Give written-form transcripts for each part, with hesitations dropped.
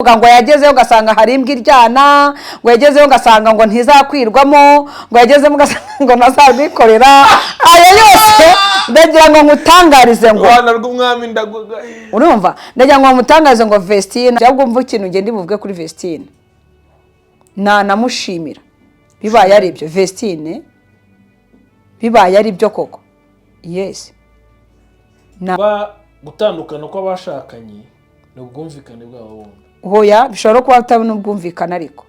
ngo yagezeyo ugasanga hari imbwa iryana, ngo yagezeyo ugasanga ngo ntizakwirwamo, ngo yagezeyo ugasanga ngo ntazabwikorera. Ayo yose ndagira ngo ngutangarize ngo Rwanda rw'umwami ndaguga. urumva ndagira ngo ngutangarize ngo Vestine cyangwa umva ikintu ngende bivuge kuri Vestine. Namushimira bibaye ari byo Vestine, bibaye ari byo koko. Yes. Gutandukana kw'abashakanye ni ubwumvikane bwabo bombi. Hoya bishobora kuba atabona ubwumvikana ariko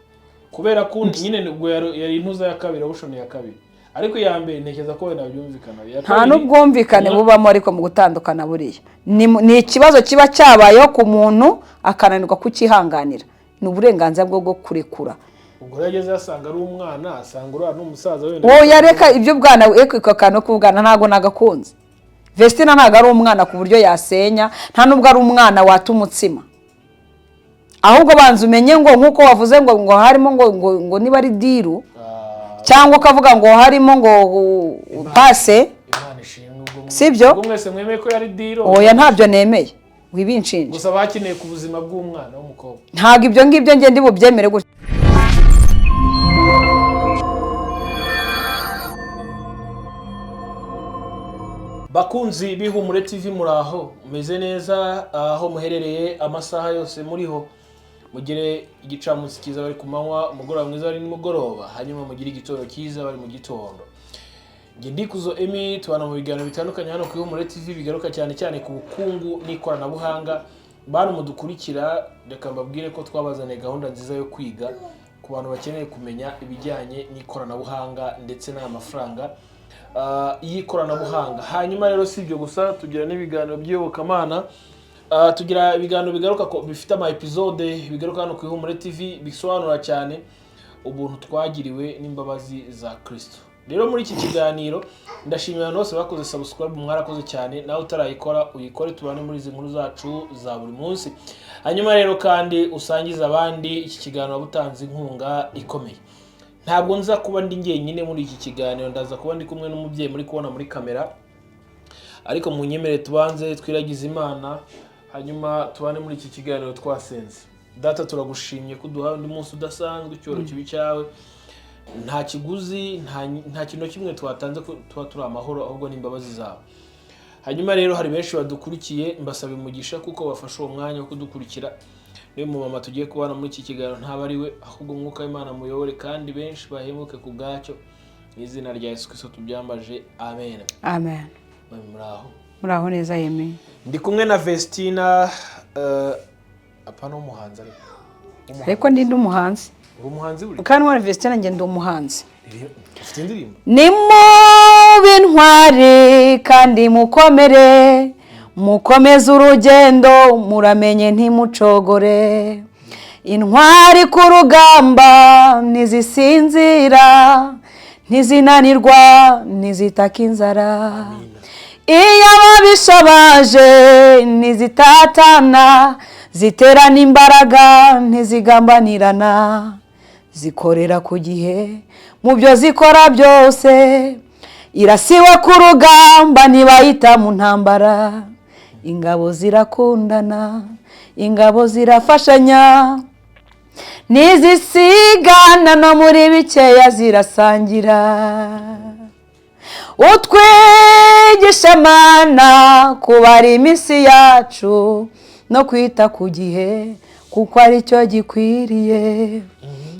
kubera ko nyine nubwo yari intuza ya kabiri abushone ya kabiri, ariko ya mbere ntekeza ko wenda byumvikana. Nta n'ubwumvikane bubamo ariko mu gutandukana buriya ni ikibazo kiba cyabayeho ku muntu akananirwa kukihanganira. Ni uburenganzira bwo kurekura. Ubwo yageze asanga ari umwana, asanga uri n'umusaza wenda. Oya reka ibyo bwana eko kano kubwana ntago nagakunze. Vestine ntago ari umwana ku buryo yasenya, nta nubwo ari umwana watumutsima. Ahubwo banza umenye ngo nkuko wavuze ngo harimo ngo niba ari diru cyangwa ukavuga ngo harimo ngo pase, sibyo? Ubwo mwese mwemeye ko yari diru. Oya ntabyo nemeye wibinshinje. Gusa bakeneye ku buzima bw'umwana w'umukobwa. Ntago ibyo ngibyo nge ndi bubyemere gutyo. Bakunzi b'Ihumure TV muraho umeze neza aho muherereye amasaha yose muriho, mugire igicamunsi kiza bari kumanywa, umugoroba mwiza bari nimugoroba, hanyuma mugire igitoro kiza bari mu gitondo. Nge Ndikuzo Emmy tubana mu biganiro bitandukanye hano ku Ihumure TV bigaruka cyane cyane ku bukungu n'ikoranabuhanga. Bantu mudukurikira reka mbabwire ko twabazaniye gahunda nziza yo kwiga ku bantu bakeneye kumenya ibijyanye n'ikoranabuhanga ndetse n'amafaranga y'ikoranabuhanga. Hanyuma rero si ibyo gusa, tugira n'ibiganiro by'iyobokamana, tugira ibiganiro bigaruka ko bifite ama episode bigaruka hano ku Ihumure TV bisobanura cyane ubuntu twagiriwe n'imbabazi za Kristo. Rero muri iki kiganiro ndashimira abantu bose bakoze subscribe, mwarakoze cyane. Nawe utarayikora uyikore, tubane muri izi nkuru zacu za buri munsi. Hanyuma rero kandi usangiza abandi iki kiganiro wabutanze inkunga ikomeye. Ntabwo nza kuba ndi ngenyine muri iki kiganiro, ndaza kuba ndi kumwe n'umubyeyi muri kubona muri kamera, ariko munyemere tubanze twiragize Imana hanyuma tubane muri iki kiganiro twasenze. Data turagushimye kuduha undi munsi udasanzwe, icyoro kibi cyawe nta kiguzi, nta kintu kimwe twatanze ko tuba turi amahoro, ahubwo n'imbabazi zawe. Hanyuma rero hari benshi badukurikiye, mbasaba umugisha kuko bafashe uwo mwanya wo kudukurikira. Niyo mu mama tugiye kubana muri iki kiganiro ntaba ari we, ahubwo Mwuka w'Imana muyobore kandi benshi bahemuke ku bwacyo. Mu izina rya Yesu Kristo tubyambaje, amen. Amen. Muraho neza yeme. Ndi kumwe na Vestine, apana umuhanzi ariko ndi umuhanzi. Uri umuhanzi buri? Kandi wa Vestine nge ndi umuhanzi. Ufite indirimbo? Ni mu bintwari kandi mukomere, mukomeze urugendo muramenye ntimucogore. Intwari ku rugamba ntizisinzira, ntizinanirwa, ntizitaka inzara. Iyo ababisha baje ntizitatana, ziterana imbaraga ntizigambanirana. Zikorera ku gihe mu byo zikora byose, irasiwe ku rugamba ntibayita mu ntambara. Ingabo zirakundana, ingabo zirafashanya, nizisigana no muri bikeya zirasangira. Utwigisha Mana kubara iminsi yacu no kwita ku gihe kuko ari cyo gikwiriye.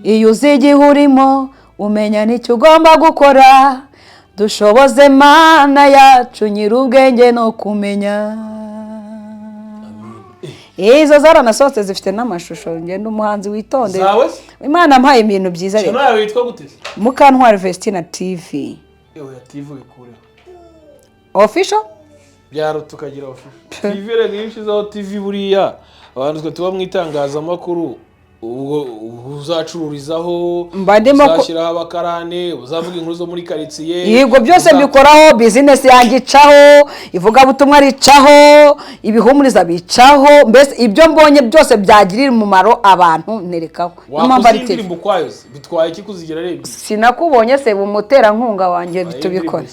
Iyo uzi igihe urimo umenya n'icyo ugomba gukora. Dushoboze Mana yacu nyir'ubwenge no kumenya. Izo zaranasohotse zifite n'amashusho. Ngenda umuhanzi witonde. Imana ampaye ibintu byiza rero. Nawe witwa gute? Mukantwari Vestine TV. Oya TV ikure. Official? Byaro tukagira official. TV rero yishizaho TV buriya abantu twe tuba mwitangazamakuru, ubwo uzacururizaho, uzashyiraho abakarane, uzavuga inkuru zo muri quartier. Yego byose mbikoraho, business yanjye icaho, ivuga butumwa ricaho, ibihumuriza bicaho, mbese ibyo mbonye byose byagirira umumaro abantu nerekaho. Wakuzindirimbo kwayo bitwaye iki kuzigira rebe? Sinakubonye se bumutera nkunga wanje bitubikora.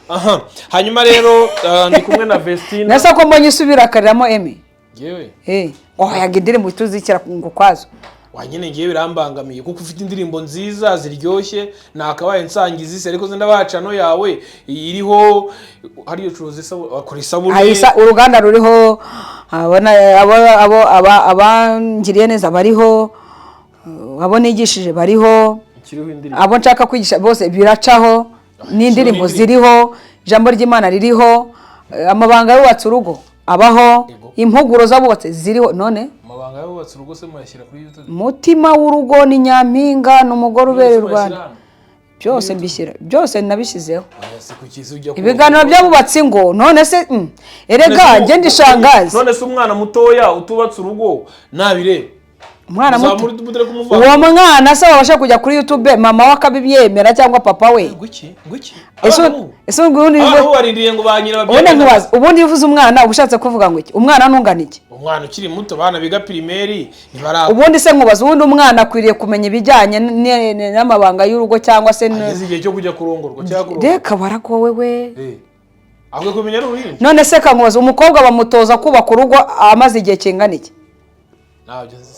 Aha, hanyuma rero ndi kumwe na Vestine. Nasa ko mbonye isubira akariramo Emmy. Yewe. yaga indirimbo tuzikira ngo kwazo wanyine ngiye birambangamiye kuko ufite indirimbo nziza ziryoshye nakabaye nsangiza ise ariko ndabacano yawe iriho hariyo curuza akora isabune uruganda ruriho abona abangiriye neza bariho abo nigishije bariho abo nshaka kwigisha bose biracaho n'indirimbo ziriho ijambo ry'Imana ririho amabanga yubatse urugo abaho impuguro z'abubatse ziriho none amabanga yubatse urugo se muyashyira kuri YouTube mutima w'urugo ni Nyampinga n'umugore ubere Rwanda byose mbishyira byose nabishyizeho ibiganiro by'abubatse ngo none se erega nge ndishangaza none se umwana mutoya utubatse urugo nabireba umwana muto uwo mwana se wabasha kujya kuri YouTube mama wakabibyemera cyangwa papa we guki ese ubundi uvuze umwana ubushatse kuvuga ngo iki umwana nungana iki umwana ukiri muto bana biga primaire ubundi se nkubaza ubundi umwana akwiriye kumenya ibijyanye n'amabanga y'urugo cyangwa se igihe cyo kujya kurongorwa cyangwa reka baragowe we ahubwo kumenya n'uruhinja none se kankubaza umukobwa bamutoza kubaka urugo amaze igihe kingana iki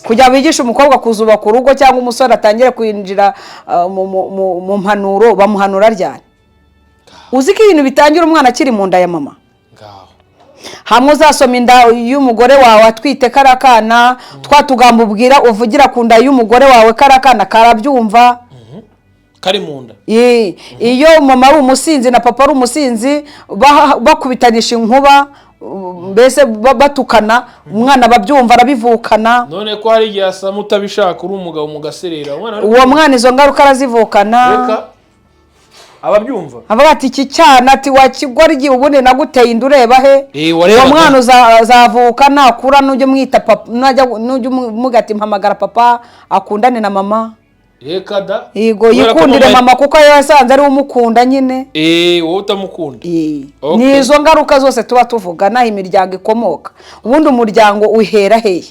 kujya bigisha umukobwa kuzubaka urugo cyangwa umusore atangire kwinjira mu mpanuro bamuhanura ryane uzi ko ibintu bitangira umwana akiri mu nda ya mama hamwe uzasoma inda y'umugore wawe atwite karakana twatugamba ubwira uvugira ku nda y'umugore wawe karakana karabyumva kari mu nda iyo mama ari umusinzi na papa ari umusinzi bakubitanisha inkuba mbese batukana umwana babyumva arabivukana none ko hari igihe asama utabishaka uri umugabo mugaserera uwo mwana izo ngaruka arazivukana ababyumva avuga ati iki cyana ati wakigwa igihe ubundi naguteye inda ureba he uwo mwana uzavuka nakura n'ujya umwita papa n'ujya umugati mpamagara papa akundane na mama da yego yikundire mama kuko yasanze ari umukunda nyine wowe utamukunda ni izo ngaruka zose tuba tuvuga naho imiryango ikomoka ubundi umuryango uhera hehe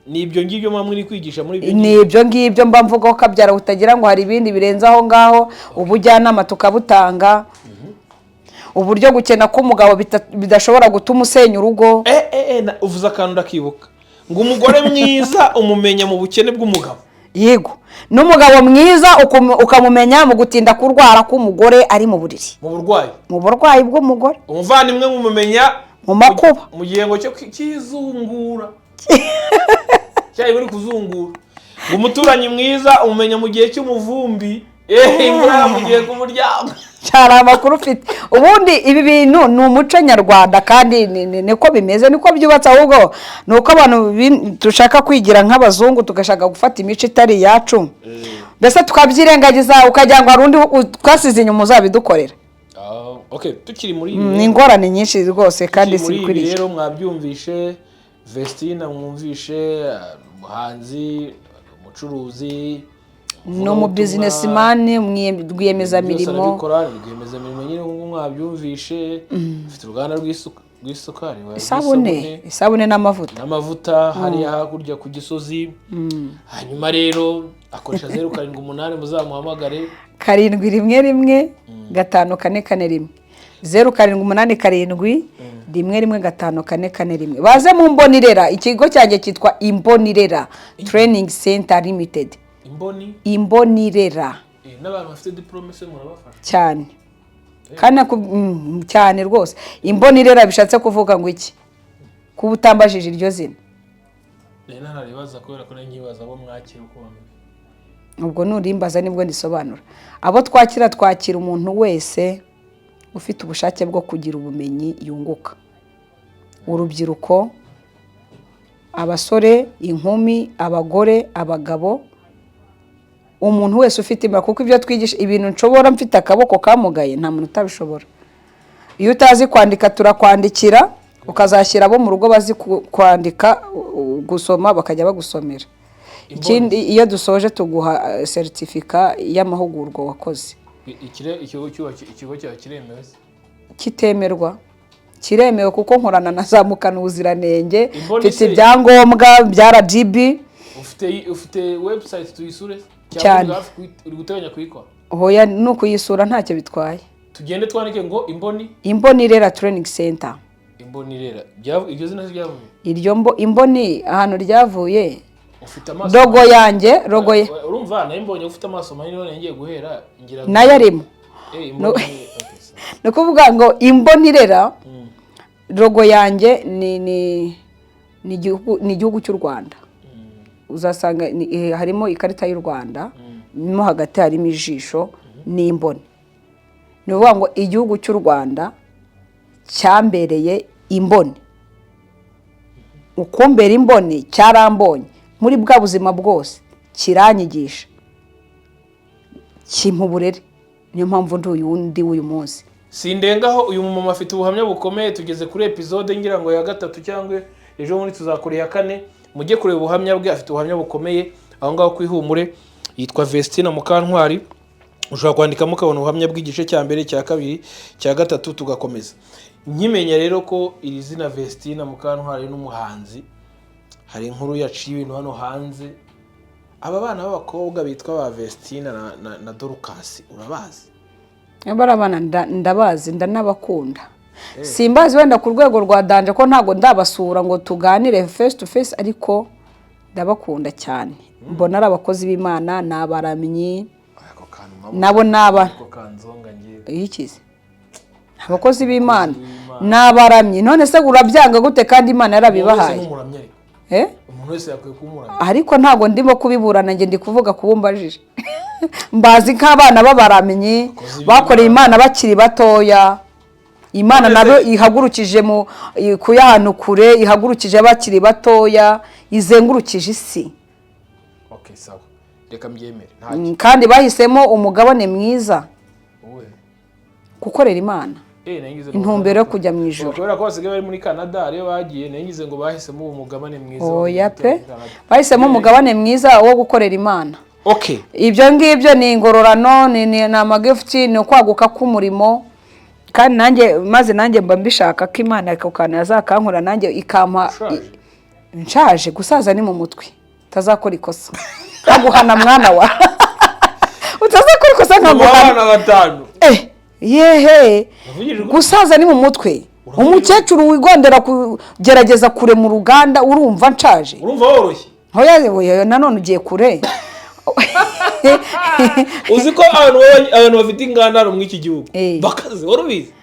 nibyo ngibyo mwa muri kwigisha muri ibyo nibyo ngibyo mba mvuga ko kabyara utagira ngo hari ibindi birenze aho ngaho ubujyanama tukabutanga uburyo gukena k'umugabo bidashobora gutuma usenya urugo uvuze akantu ndakibuka ngo umugore mwiza umumenya mu bukene bw'umugabo yego n'umugabo mwiza ukamumenya mu gutinda kurwara k'umugore ari mu buriri mu burwayi bw'umugore umuvandimwe mumumenya mu makuba mu gihengo cyo kizungura cyari buri kuzungura ngo umuturanyi mwiza umumenya mu gihe cy'umuvumbi imvura mugiye ku muryango cyari amakuru ufite ubundi ibi bintu ni umuco nyarwanda kandi niko bimeze niko byubatse ahubwo ni uko abantu dushaka kwigira nk'abazungu tugashaka gufata imico itari iyacu mbese tukabyirengagiza ukagira ngo hari undi twasize inyuma uzabidukorera tukiri muri ibi ni ingorane nyinshi rwose kandi zikwiriye rero mwabyumvishe Vestine mwumvishe umuhanzi umucuruzi no mu businessman rwiyemezamirimo rwiyemezamirimo nyine nk'uko mwabyumvishe ufite uruganda rw'isukari isabune n'amavuta hariya hakurya ku Gisozi hanyuma rero akoresha 078 muzamuhamagare 711 5441 0787 115441 baze mu Mbonirera ikigo cyanjye cyitwa Imbonirera Training Center Limited Imbonirera n'abantu bafite diplome se murabafasha cyane kandi cyane rwose Imbonirera bishatse kuvuga ngo iki kuba utambajije iryo zina naribaza kubera ko nkibaza abo mwakira uko bameze ubwo nurimbaza nibwo ndisobanura abo twakira umuntu wese ufite ubushake bwo kugira ubumenyi yunguka urubyiruko abasore inkumi abagore abagabo umuntu wese ufite imba kuko ibyo twigisha ibintu nshobora mfite akaboko kamugaye nta muntu utabishobora iyo utazi kwandika turakwandikira ukazashyira abo mu rugo bazi kwandika gusoma bakajya bagusomera ikindi iyo dusoje tuguha certificate y'amahugurwa wakoze ikigo cyawe kiremewe kitemerwa kiremewe kuko nkorana na zamukana ubuziranenge mfite ibyangombwa bya RGB ufite website tuyisure cyane uri guteganya kuyikora hoya nuko yisura ntacyo bitwaye tugende twandike ngo Imbonirera Training Center Imbonirera iryo zina ryavuye iryo imboni ahantu ryavuye ufite amaso rogo yanjye rogo ye urumva nayo mbonye ufite amaso manini none ngiye guhera ngira nayo arimo no kuvuga ngo imbonirera rogo yanjye ni igihugu cy'u Rwanda uzasanga harimo ikarita y'u Rwanda mo hagati harimo ijisho n'imboni ni ukuvuga ngo igihugu cy'u Rwanda cyambereye imboni ukumbera imboni cyarambonye muri bwa buzima bwose kiranyigisha kimpa uburere niyo mpamvu ndi uyu munsi sindengaho uyu mumama afite ubuhamya bukomeye tugeze kuri episode ngira ngo ya 3 cyangwa ejo muri tuzakora ya 4 mujye kureba ubuhamya bwe afite ubuhamya bukomeye aho ngaho kwihumure yitwa Vestina Mukantwari ushobora kwandikamo ukabona ubuhamya bw'igice cya mbere cya kabiri cya 3 tugakomeza nkimenya rero ko iri zina Vestina Mukantwari n'umuhanzi hari inkuru yaciye ibintu hano hanze aba bana b'abakobwa bitwa ba Vestina na Dorcas urabazi abana ndabazi ndanabakunda simbazi wenda ku rwego rwa danje ko ntago ndabasura ngo tuganire face to face ariko ndabakunda cyane mbona ari abakozi b'Imana n'abaramyi nabo naba ikize abakozi b'Imana n'abaramyi none se urabyanga gute kandi Imana yarabibahaye umuntu wese yakwiye kumuramya ariko ntago ndimo kubiburana nge ndi kuvuga kubumbajije mbazi nk'abana b'abaramyi bakoreye Imana bakiri batoya Imana nabo ihagurukije mu kuyahanu kure ihagurukije bakiri batoya izengurukije isi okay sawa reka mbyemere kandi bahisemo umugabane mwiza gukorera Imana intumbero yo kujya mu ijuru kubera ko basigaye bari muri Canada ariyo bagiye nangize ngo bahisemo uwo mugabane mwiza oya pe bahisemo umugabane mwiza wo gukorera Imana okay ibyo ngibyo ni ingororano ni amagifti ni kwaguka k'umurimo kandi nanjye mba mbishaka ko Imana ikokana yazakankura nanjye ikampa nshaje gusaza ni mu mutwe utazakora ikosa nkaguhana mwana wa utazakora ikosa nkaguhana 5 yehe gusaza ni mu mutwe umukecuru wigondera kugerageza kure mu ruganda urumva nshaje urumva woroshye hoya nanone ugiye kure uziko abantu bafite inganda mu iki gihugu bakaze warubizi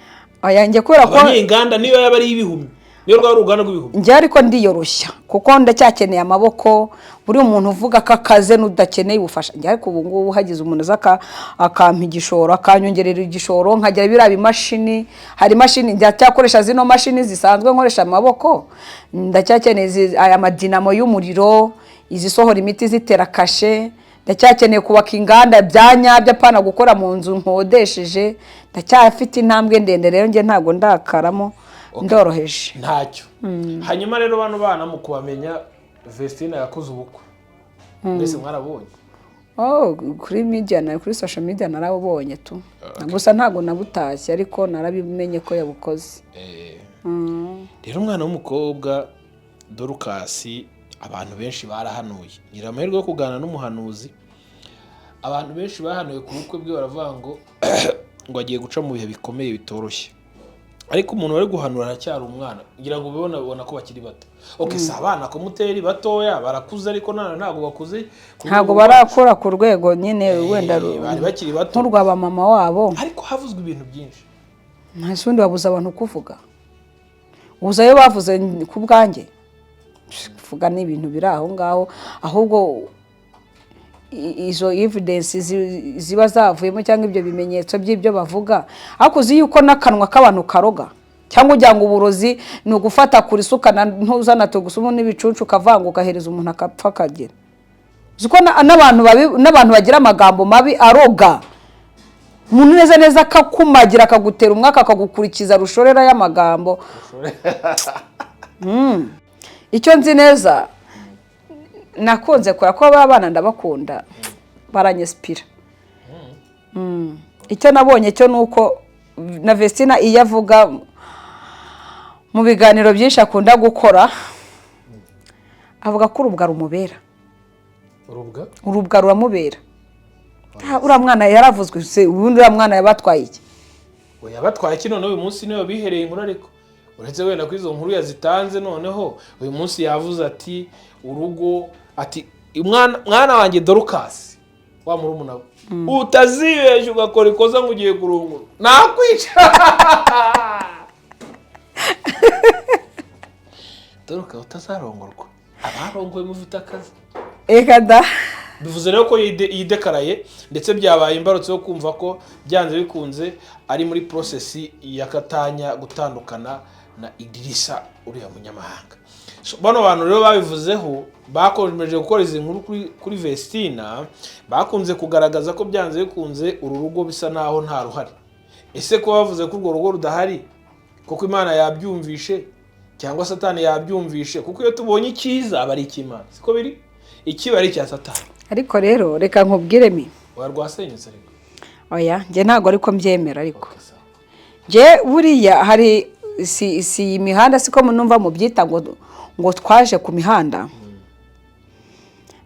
ayange kubera ko abanyenganda niyo yaba ari ibihumbi niyo rwa ruganda rw'ibihumbi nje ariko ndiyoroshya kuko ndacyakeneye amaboko buri umuntu uvuga ko akaze n'udakeneye ubufasha nje ariko ubu ngubu hagize umuntu azaka akampa igishoro akanyongerera igishoro nkagira birabe imashini hari imashini ndacyakoresha zino mashini zisanzwe nkoresha amaboko ndacyakeneye aya madinamo y'umuriro izisohora imiti zitera kashe ndacyakeneye kubaka inganda byanyabya pana gukora mu nzu nkodesheje ndacyafite intambwe ndende rero nge ntago ndakaramo ndoroheje ntacyo hanyuma rero bana mu kubamenya Vestina yakoze ubukwe mwese mwarabonye kuri media na kuri social media narabonye tu gusa ntago nabutashye ariko narabimenye ko yabukoze rero umwana w'umukobwa Dorcas abantu benshi barahanuye ngira amahirwe yo kuganira n'umuhanuzi abantu benshi bahanuye ku bukwe bwe baravuga ngo agiye guca mu bihe bikomeye bitoroshye ariko umuntu wari guhanura aracyari umwana ngira ngo ubona ko bakiri bato okay sa abana ko muteri batoya barakuze ariko ntago bakuze ntago barakora ku rwego nyine wenda bari bakiri bato nk'urwaba mama wabo ariko havuzwe ibintu byinshi ntasundi babuza abantu kuvuga ubuzayo bavuze ku bwanjye kuvuga n'ibintu biri aho ngaho ahubwo izo evidence ziba zavuyemo cyangwa ibyo bimenyetso by'ibyo bavuga akuzi yuko nakanwa k'abantu karoga cyangwa ujya ngo uburozi ni ugufata kuri sukana ntuzana tugusumu n'ibicuncu kavanga ugahereza umuntu akapfa kagera uziko n'abantu bagira amagambo mabi aroga umuntu neza akakumagira akagutera umwaka akagukurikiza rushorera y'amagambo icyo nzi neza nakunze kora ko abana ndabakunda baranyespira icyo nabonye cyo nuko na Vestina iyo avuga mu biganiro byinshi akunda gukora avuga ko urubwa rumubera urubwa ruramubera uriya mwana yaravuzwe se ubundi uriya mwana yabatwaye iki yabatwaye iki none uyu munsi niyo bihereye inkuru ariko uretse wenda ko izo nkuru yazitanze noneho uyu munsi yavuze ati urugo ati mwana wanjye Dorcas wa murumuna we utazibeshya ugakora ikosa ngo ugiye kurungura nakwica Dorcas utazarongorwa abarongoye mufite akazi eka da bivuze rero ko yidekaraye ndetse byabaye imbarutso yo kumva ko byanze bikunze ari muri process ya Katanya gutandukana na Idrissa uriya munyamahanga. Bano bantu rero babivuzeho bakomeje gukora izi nkuru kuri Vestina bakunze kugaragaza ko byanze bikunze uru rugo bisa naho nta ruhari. Ese ko bavuze ko urwo rugo rudahari kuko Imana yabyumvishe cyangwa Satani yabyumvishe kuko iyo tubonye icyiza aba ari icy'Imana siko biri ikiba ari icya Satani. Ariko rero reka nkubwire mi warwasenyutse ariko oya nje ntago ariko mbyemera ariko je buriya hari si imihanda siko numva mu byita ngo twaje ku mihanda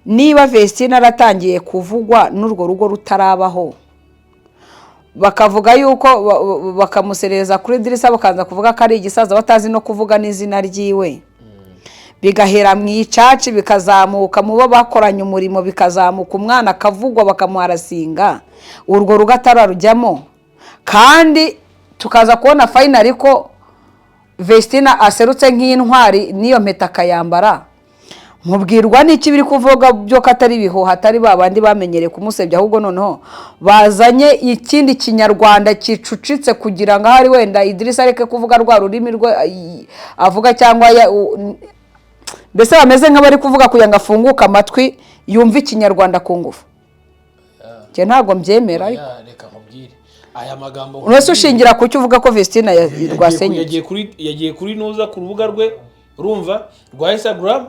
niba Vestina aratangiye kuvugwa n'urwo rugo rutarabaho bakavuga yuko bakamusereza kuri Idrissa bakaza kuvuga ko ari igisaza batazi no kuvuga n'izina ryiwe bigahera mu icaci bikazamuka mu bo bakoranye umurimo bikazamuka umwana akavugwa bakamuharasinga urwo rugo atararujyamo kandi tukaza kubona finally ko Vestina aserutse nk'intwari niyo mpeta akayambara mubwirwa n'iki biri kuvuga byo katari bihuha atari babandi bamenyereye kumusebya ahubwo noneho bazanye ikindi kinyarwanda kicucitse kugira ngo hari wenda Idrissa areke kuvuga rwa rurimi rwe avuga cyangwa mbese bameze nk'abari kuvuga kugira ngo afunguke amatwi yumve ikinyarwanda ku ngufu je ntago mbyemera ariko reka nkubwire aya magambo uretse ushingira ku cyo uvuga ko Vestina rwasenye yagiye kuri nuza ku rubuga rwe urumva rwa Instagram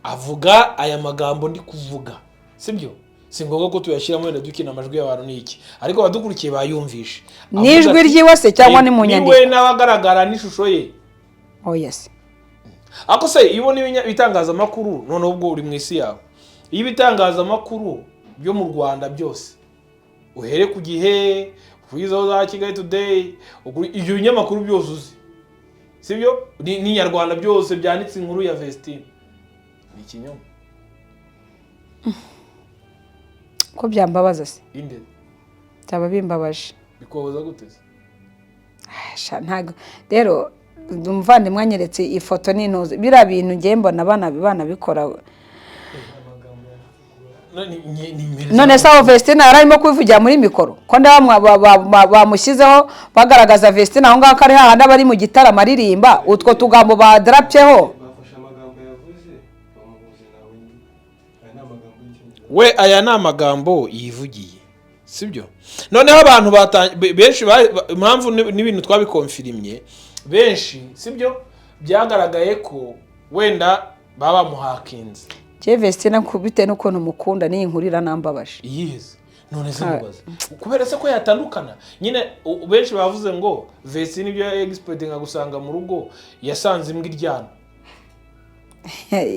avuga aya magambo ndi kuvuga sibyo si ngombwa ko tuyashyiramo wenda dukina amajwi y'abantu n'iki ariko badukurikiye bayumvishe nijwi ryiwe se cyangwa ni mu nyandiko niwe nabagaragara n'ishusho ye oh yes ako se iyo ubona ibitangazamakuru none ubwo uri mu isi yawe iyo ibitangazamakuru byo mu Rwanda byose uhere ku Gihe kwizaho za Kigali Today ibyo binyamakuru byose uzi sibyo ni Nyarwanda byose byanditse inkuru ya Vestina ni ikinyoma ko byambabaza se inde cyaba bimbabaje bikoboza guteze ntago rero ndumvande mwanyeretse ifoto n'intuze bira bintu ngiye mbona bana bikora none sawo Vestina yararimo kwivugira muri mikoro ko bamushyizeho bagaragaza Vestina aho ngaho kari hahandi bari mu gitaramo aririmba utwo tugambo badrapyeho we aya ni amagambo yivugiye sibyo noneho abantu benshi impamvu n'ibintu twabikonfirimye benshi sibyo byagaragaye ko wenda baba muhakinze Vestina kubite n'ukuntu mukunda ni inkurira nambabaje yes none se mubaza kubera se ko yatandukana nyine benshi bavuze ngo Vestina ibyo expecting gusanga mu rugo yasanze imbwa iryana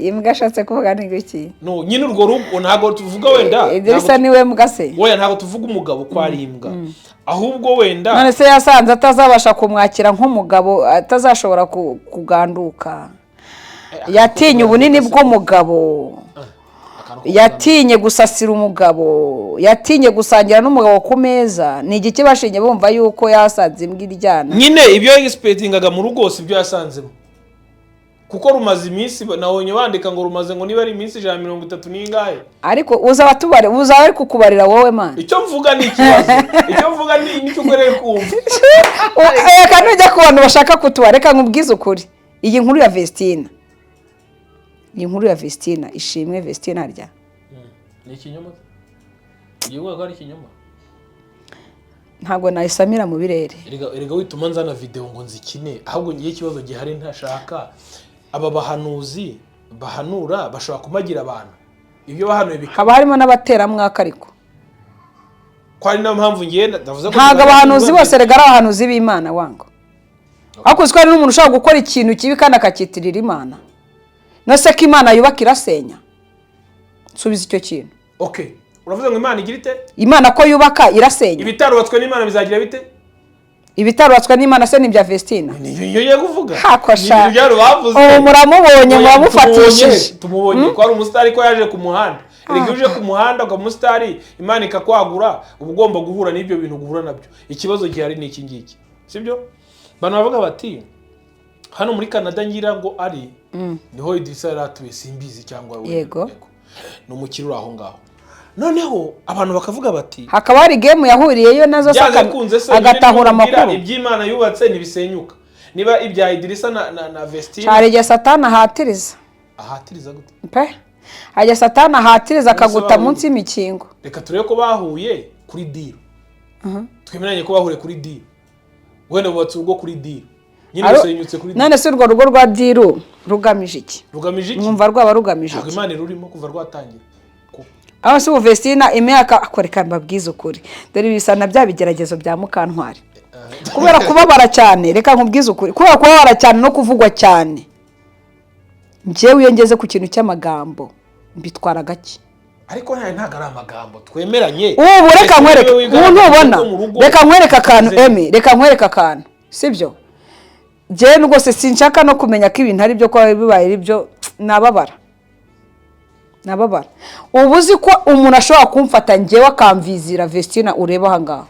imbwa ashatse kuvuga ni iki no nyine urwo rugo ntago tuvuga wenda Idrissa niwe mbwa se oya ntago tuvuga umugabo ko ari imbwa ahubwo wenda none se yasanze atazabasha kumwakira nk'umugabo atazashobora kuganduka yatinye ubunini bw'umugabo yatinye gusasira umugabo yatinye gusangira n'umugabo ku meza ni igiki bashinye bumva yuko yasanze imbwa iryana nyine ibyo expectingaga mu rugo si byo yasanzemo kuko rumaze iminsi nabonye bandika ngo rumaze ngo niba ari iminsi 130 n'ingahe ariko uza batubare uza ari kukubarira wowe man icyo mvuga ni ikibazo icyo mvuga ni nicyo ukoreye kumva kanujya ku bantu bashaka kutubare reka nkubwize ukuri iyi nkuru ya Vestina iyi nkuru ya Vestina ishimwe Vestina rya ni ikinyoma yiwe ko ari ikinyoma ntabwo nayisamira mu birere erega wituma nzana video ngo nzikine ahubwo ngiye ikibazo gihari ntashaka aba bahanuzi bahanura bashobora kumagira abantu ibyo bahanuye bikaba harimo n'abateramwaka ariko ko ari na mpamvu ngiye ndavuze ko ntago abahanuzi bose rega ari abahanuzi b'Imana wango ariko uziko ari n'umuntu ushaka gukora ikintu kibi kandi akakitirira Imana nose ko Imana yubaka irasenya subiza icyo kintu okay uravuze ngo Imana igira ite Imana ko yubaka irasenya ibitarubatswe n'Imana bizagira bite ibitarubatswe n'Imana se n'ibya Vestina niyo yo kuvuga hakosha ibyo bavuze muramubonye mwamufatishije tumubonye ko ari umusitari ko yaje ku muhanda rege uje ku muhanda ngo umusitari Imana ikakwagura uba ugomba guhura n'ibyo bintu guhura nabyo ikibazo gihari ni iki ngiki sibyo bana bavuga bati hano muri Canada ngira ngo ari niho Idrissa yaratuye simbizi cyangwa yego no mukirura aho ngaho noneho abantu bakavuga bati hakaba hari game yahuriyeyo nazo agatahura amakuru iby'Imana yubatse nibisenyuka niba ibya Idrissa na Vestina cyari ya Satani ahatiriza gute pe ajya Satani ahatiriza akaguta munsi y'imikingo reka turebe ko bahuye kuri deal twemeranye ko bahure kuri deal wenda bubatse urugo kuri deal nyine bisenyutse kuri deal none se urwo rugo rwa deal rugamije iki mwumva rwaba rugamije iki Imana rurimo kuva rwatangira aho se Vestina imyaka akoreka mbabwiza ukuri dore bisana bya bigeragezo bya Mukantwari kubera kubabara cyane reka nkubwize ukuri kubera kubabara cyane no kuvugwa cyane njyewe yengeze ku kintu cy'amagambo mbitwara gake ariko ntago ari amagambo twemeranye ubu reka nkwereke umuntu ubona reka nkwereke akantu reka nkwereke akantu sibyo njyewe rwose sinshaka no kumenya ko ibintu ari byo ko bibaye ari byo nababara ubu uzi ko umuntu ashobora kumfata njyewe akamvizira Vestina ureba aha ngaho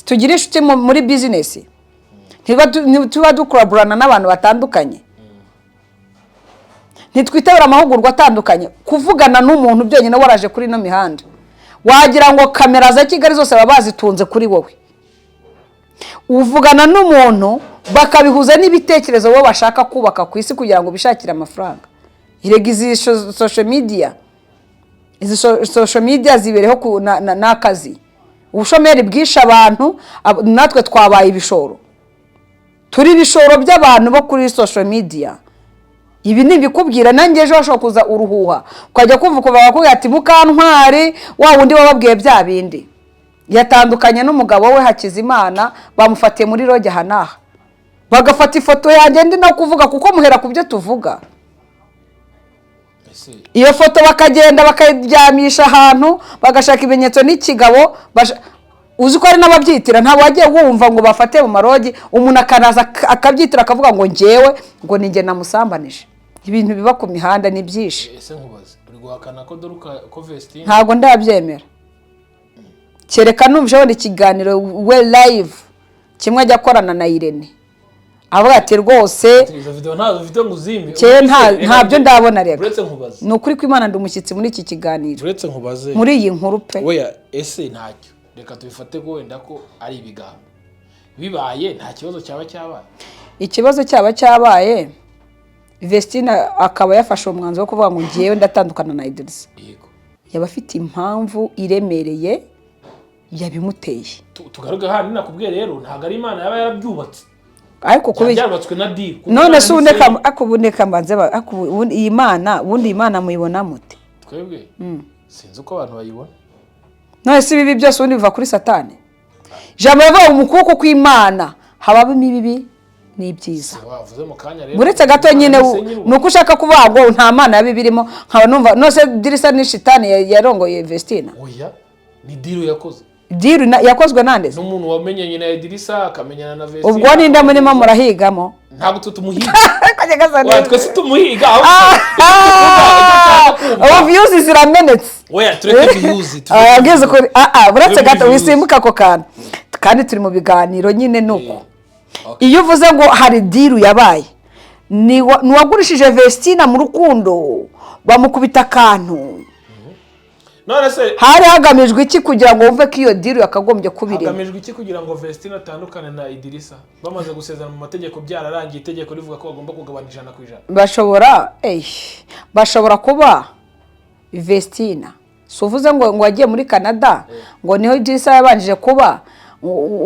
tugire inshuti muri business tuba dukuraburana n'abantu batandukanye ntitwitabira amahugurwa atandukanye kuvugana n'umuntu byonyine waraje kuri ino mihanda wagira ngo kamera za Kigali zose baba bazitunze kuri wowe uvugana n'umuntu bakabihuza n'ibitekerezo bo bashaka kubaka ku isi kugira ngo bishakire amafaranga irega izi social media zibereho n'akazi ubushomeri bwisha abantu natwe twabaye ibishoro turi ibishoro by'abantu bo kuri social media ibi nibikubwira nanjye ejo bashobora kuza uruhuha ukajya kuvuga bakubwira ati Mukantwari wa wundi wababwiye bya bindi yatandukanye n'umugabo we Hakizimana bamufatiye muri roge hanaha bagafata ifoto yanjye ndi no kuvuga kuko muhera ku byo tuvuga iyo foto bakagenda bakaryamisha ahantu bagashaka ibimenyetso n'ikigabo uzi ko ari n'ababyitira ntabwo wagiye wumva ngo bafate mu marogi umuntu akanaza akabyitira akavuga ngo njyewe ngo ninjye namusambanije ibintu biba ku mihanda ni byinshi ese nkubaze uri guhakana ko Doruka ko Vestina ntabwo ndabyemera kereka numvise wenda ikiganiro we live kimwe ajya akorana na Irene avuga ati rwose izo video ntazo ufite ngo uzime ntabyo ndabona reka uretse nkubaze ni ukuri ko Imana ndumushyitsi muri iki kiganiro uretse nkubaze muri iyi nkuru pe oya ese ntacyo reka tubifate ko wenda ko ari ibigambo bibaye nta kibazo cyaba cyabaye ikibazo cyaba cyabaye Vestina akaba yafashe umwanzuro wo kuvuga ngo ngiyewe ndatandukana na Idrissa yego yaba afite impamvu iremereye yabimuteye tugaruka hano nakubwiye rero ntago ari Imana yaba yarabyubatse ariko byabatswe na deal none se uneka akubuneka mbanze iyi Mana ubundi Imana muyibona mute twebwe sinzi uko abantu bayibona none se bibi byose ubundi biva kuri Satani jambo yava mu kuboko kw'Imana habamo ibibi n'ibyiza wavuze mu kanya rero buretse gato nyine nuko ushaka kuvuga ngo nta Mana yabibirimo nkaba numva nose Idrissa ni shitani yarongoye Vestina oya ni deal yakoze deal yakozwe nande n'umuntu wamenyanye na Idrissa akamenyana na Vestina ubwo ninde murimo murahigamo ntabwo tutumuhiga kajya gasane watwe se tumuhiga aho views ziramenetse oya tureke views ageze kuri buretse gato wisimbuka ako kantu kandi turi mu biganiro nyine nuko iyo uvuze ngo hari deal yabaye ni wagurishije Vestina mu rukundo bamukubita akantu none se hari hagamijwe iki kugira ngo wumve ko iyo deal yakagombye kubirimo hagamijwe iki kugira ngo Vestina atandukane na Idrissa bamaze gusezerana mu mategeko byararangiye itegeko rivuga ko bagomba kugabana 100%. bashobora kuba Vestina so uvuze ngo wagiye muri Canada ngo niho Idrissa yabanjije kuba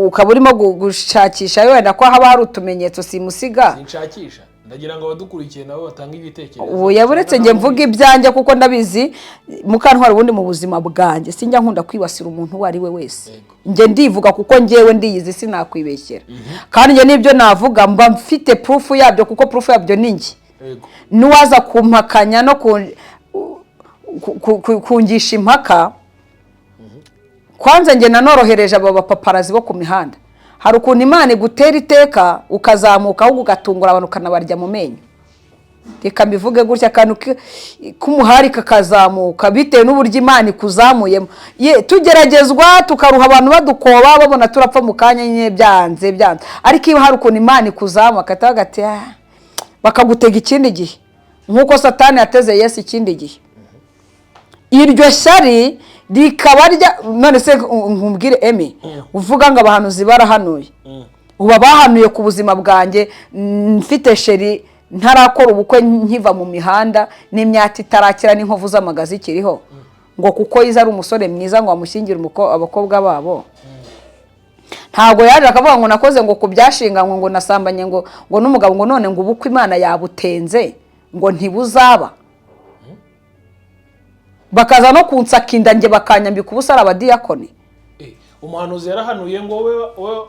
ukaba urimo gushakisha wenda ko haba hari utumenyetso simusiga sinshakisha ndagira ngo abadukurikiye nabo batanga ibitekerezo ubu yaburetse nge mvuga ibyanjye kuko ndabizi Mukantwari ubundi mu buzima bwanjye sinjya nkunda kwibasira umuntu uwo ari we wese nge ndivuga kuko ngewe ndiyizi sinakwibeshyera kandi nge nibyo navuga mba mfite proof yabyo kuko proof yabyo ni nge nuwaza kumpakanya no kungisha impaka kwanza nge nanorohereje abo bapaparazi bo ku mihanda hari ukuntu Imana igutera iteka ukazamuka ahubwo ugatungura abantu ukanabarya mu menyo. Reka mbivuge gutya, akantu k'umuhari kakazamuka bitewe n'uburyo Imana ikuzamuyemo. Tugeragezwa tukaruha abantu badukoba babona turapfa mu kanya nyine byanze. Ariko iyo hari ukuntu Imana ikuzamuka gati bakagutega ikindi gihe, nk'uko Satani yateze Yesu ikindi gihe. Iryo shyari rikaba none se nkubwire Emi, uvuga ngo abahanuzi barahanuye. Uba bahanuye ku buzima bwanjye mfite sheri ntarakora ubukwe nkiva mu mihanda n'imyaka itarakira n'inkovu z'amagazi kiriho, ngo kuko yiza ari umusore mwiza ngo amushyingire abakobwa babo. Ntabwo yaje akavuga ngo nakoze ngo kubyashinganywe ngo nasambanye ngo n'umugabo ngo none ngo ubukwe Imana yabutenze ngo ntibuzaba. Bakaza no kunsakinda nge bakanyambika ubusara abadiyakoni. Umuhanuzi yarahanuye ngo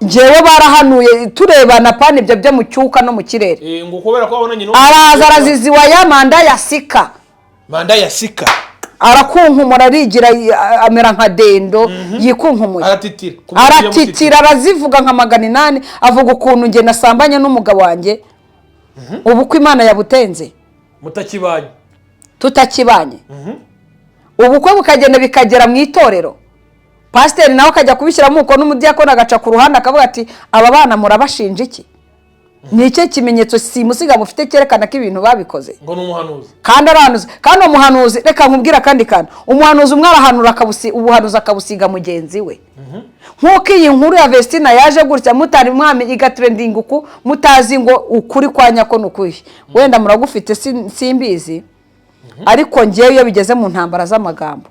jewe barahanuye turebana pani ibyo byo mu cyuka no mu kirere. Ngo kubera ko abonanye no araza araziziwa ya manda ya sika. Manda ya sika. Arakunkumura arigira amera nka dendo yikunkumura. Aratitira arazivuga nka 800 avuga ukuntu nge nasambanye n'umugabo wanjye. Ubukwe Imana yabutenze. Mutakibanye. Tutakibanye. Ubukwe bukagenda bikagera mu itorero. Pasiteri nawe akajya kubishyiramo uko n'umudiyakoni agaca ku ruhande akavuga ati aba bana murabashinja iki? Ni icyo kimenyetso simusiga mufite cyerekana ko ibintu babikoze. Ngo n'umuhanuzi. Kandi arahanuzi. Kandi umuhanuzi reka nkubwira kandi kana. Umuhanuzi umwe arahanura ubuhanuzi akabusiga mugenzi we. Nk'uko iyi nkuru ya Vestina yaje gutya mutari mwami igatrending uku mutazi ngo ukuri kwa nyako nukuye. Wenda muragufite simbizi. Ariko ngiye iyo bigeze mu ntambara z'amagambo.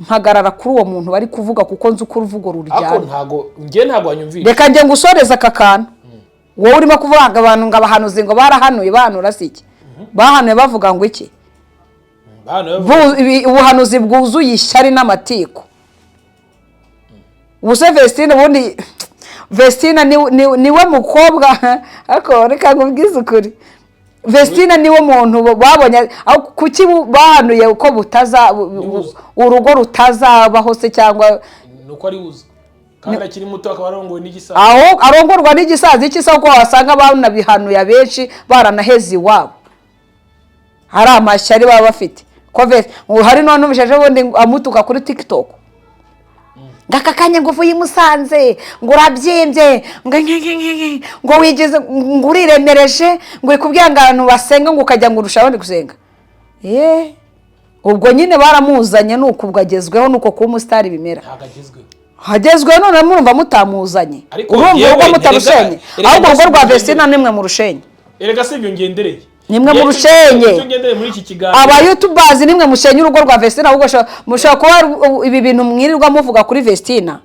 Mpagarara kuri uwo muntu bari kuvuga kuko nzi uko uruvugo ruryana. Ako ntago anyumvira. Reka nge ngusoreza akakana. Wowe urimo kuvuga abantu ngo abahanuzi ngo barahanuye bahanura siki. Bahanuye bavuga ngo iki? Ubuhanuzi bwuzuye ishyari n'amatiko. Ubuse Vestina niwe mukobwa ariko reka nkubwize ukuri. Vestina niwe muntu babonye kuki bahanuye uko butaza urugo rutazabaho se cyangwa nuko ari uza kandi akiri muto akaba arongowe n'igisaza. Aho arongorwa n'igisaza iki se ko wasanga abana bihanuye abenshi baranaheze iwabo. Hari amashyari baba bafite. Hari none ubishaje bundi amutuka kuri TikTok. Ngakakanye ngo vuye Musanze ngo urabyimbye ngo wigeze ngo uriremereje ngo ikubwira ngo abantu basenga ngo ukajya ngo urushaho ndi gusenga. Ubwo nyine baramuzanye nuko ubwagezweho nuko ku umustar bimera. Hagezweho none murumva mutamuzanye. Urumva uko mutarushenye. Ahubwo urwo rwa Vestina nimwe mu rushenye. Erega sibyo ngendereye. Nimwe mu rushenye. Aba YouTubers nimwe mushenye urugo rwa Vestina ahubwo mushaka kuba ibi bintu mwirirwa muvuga kuri Vestina.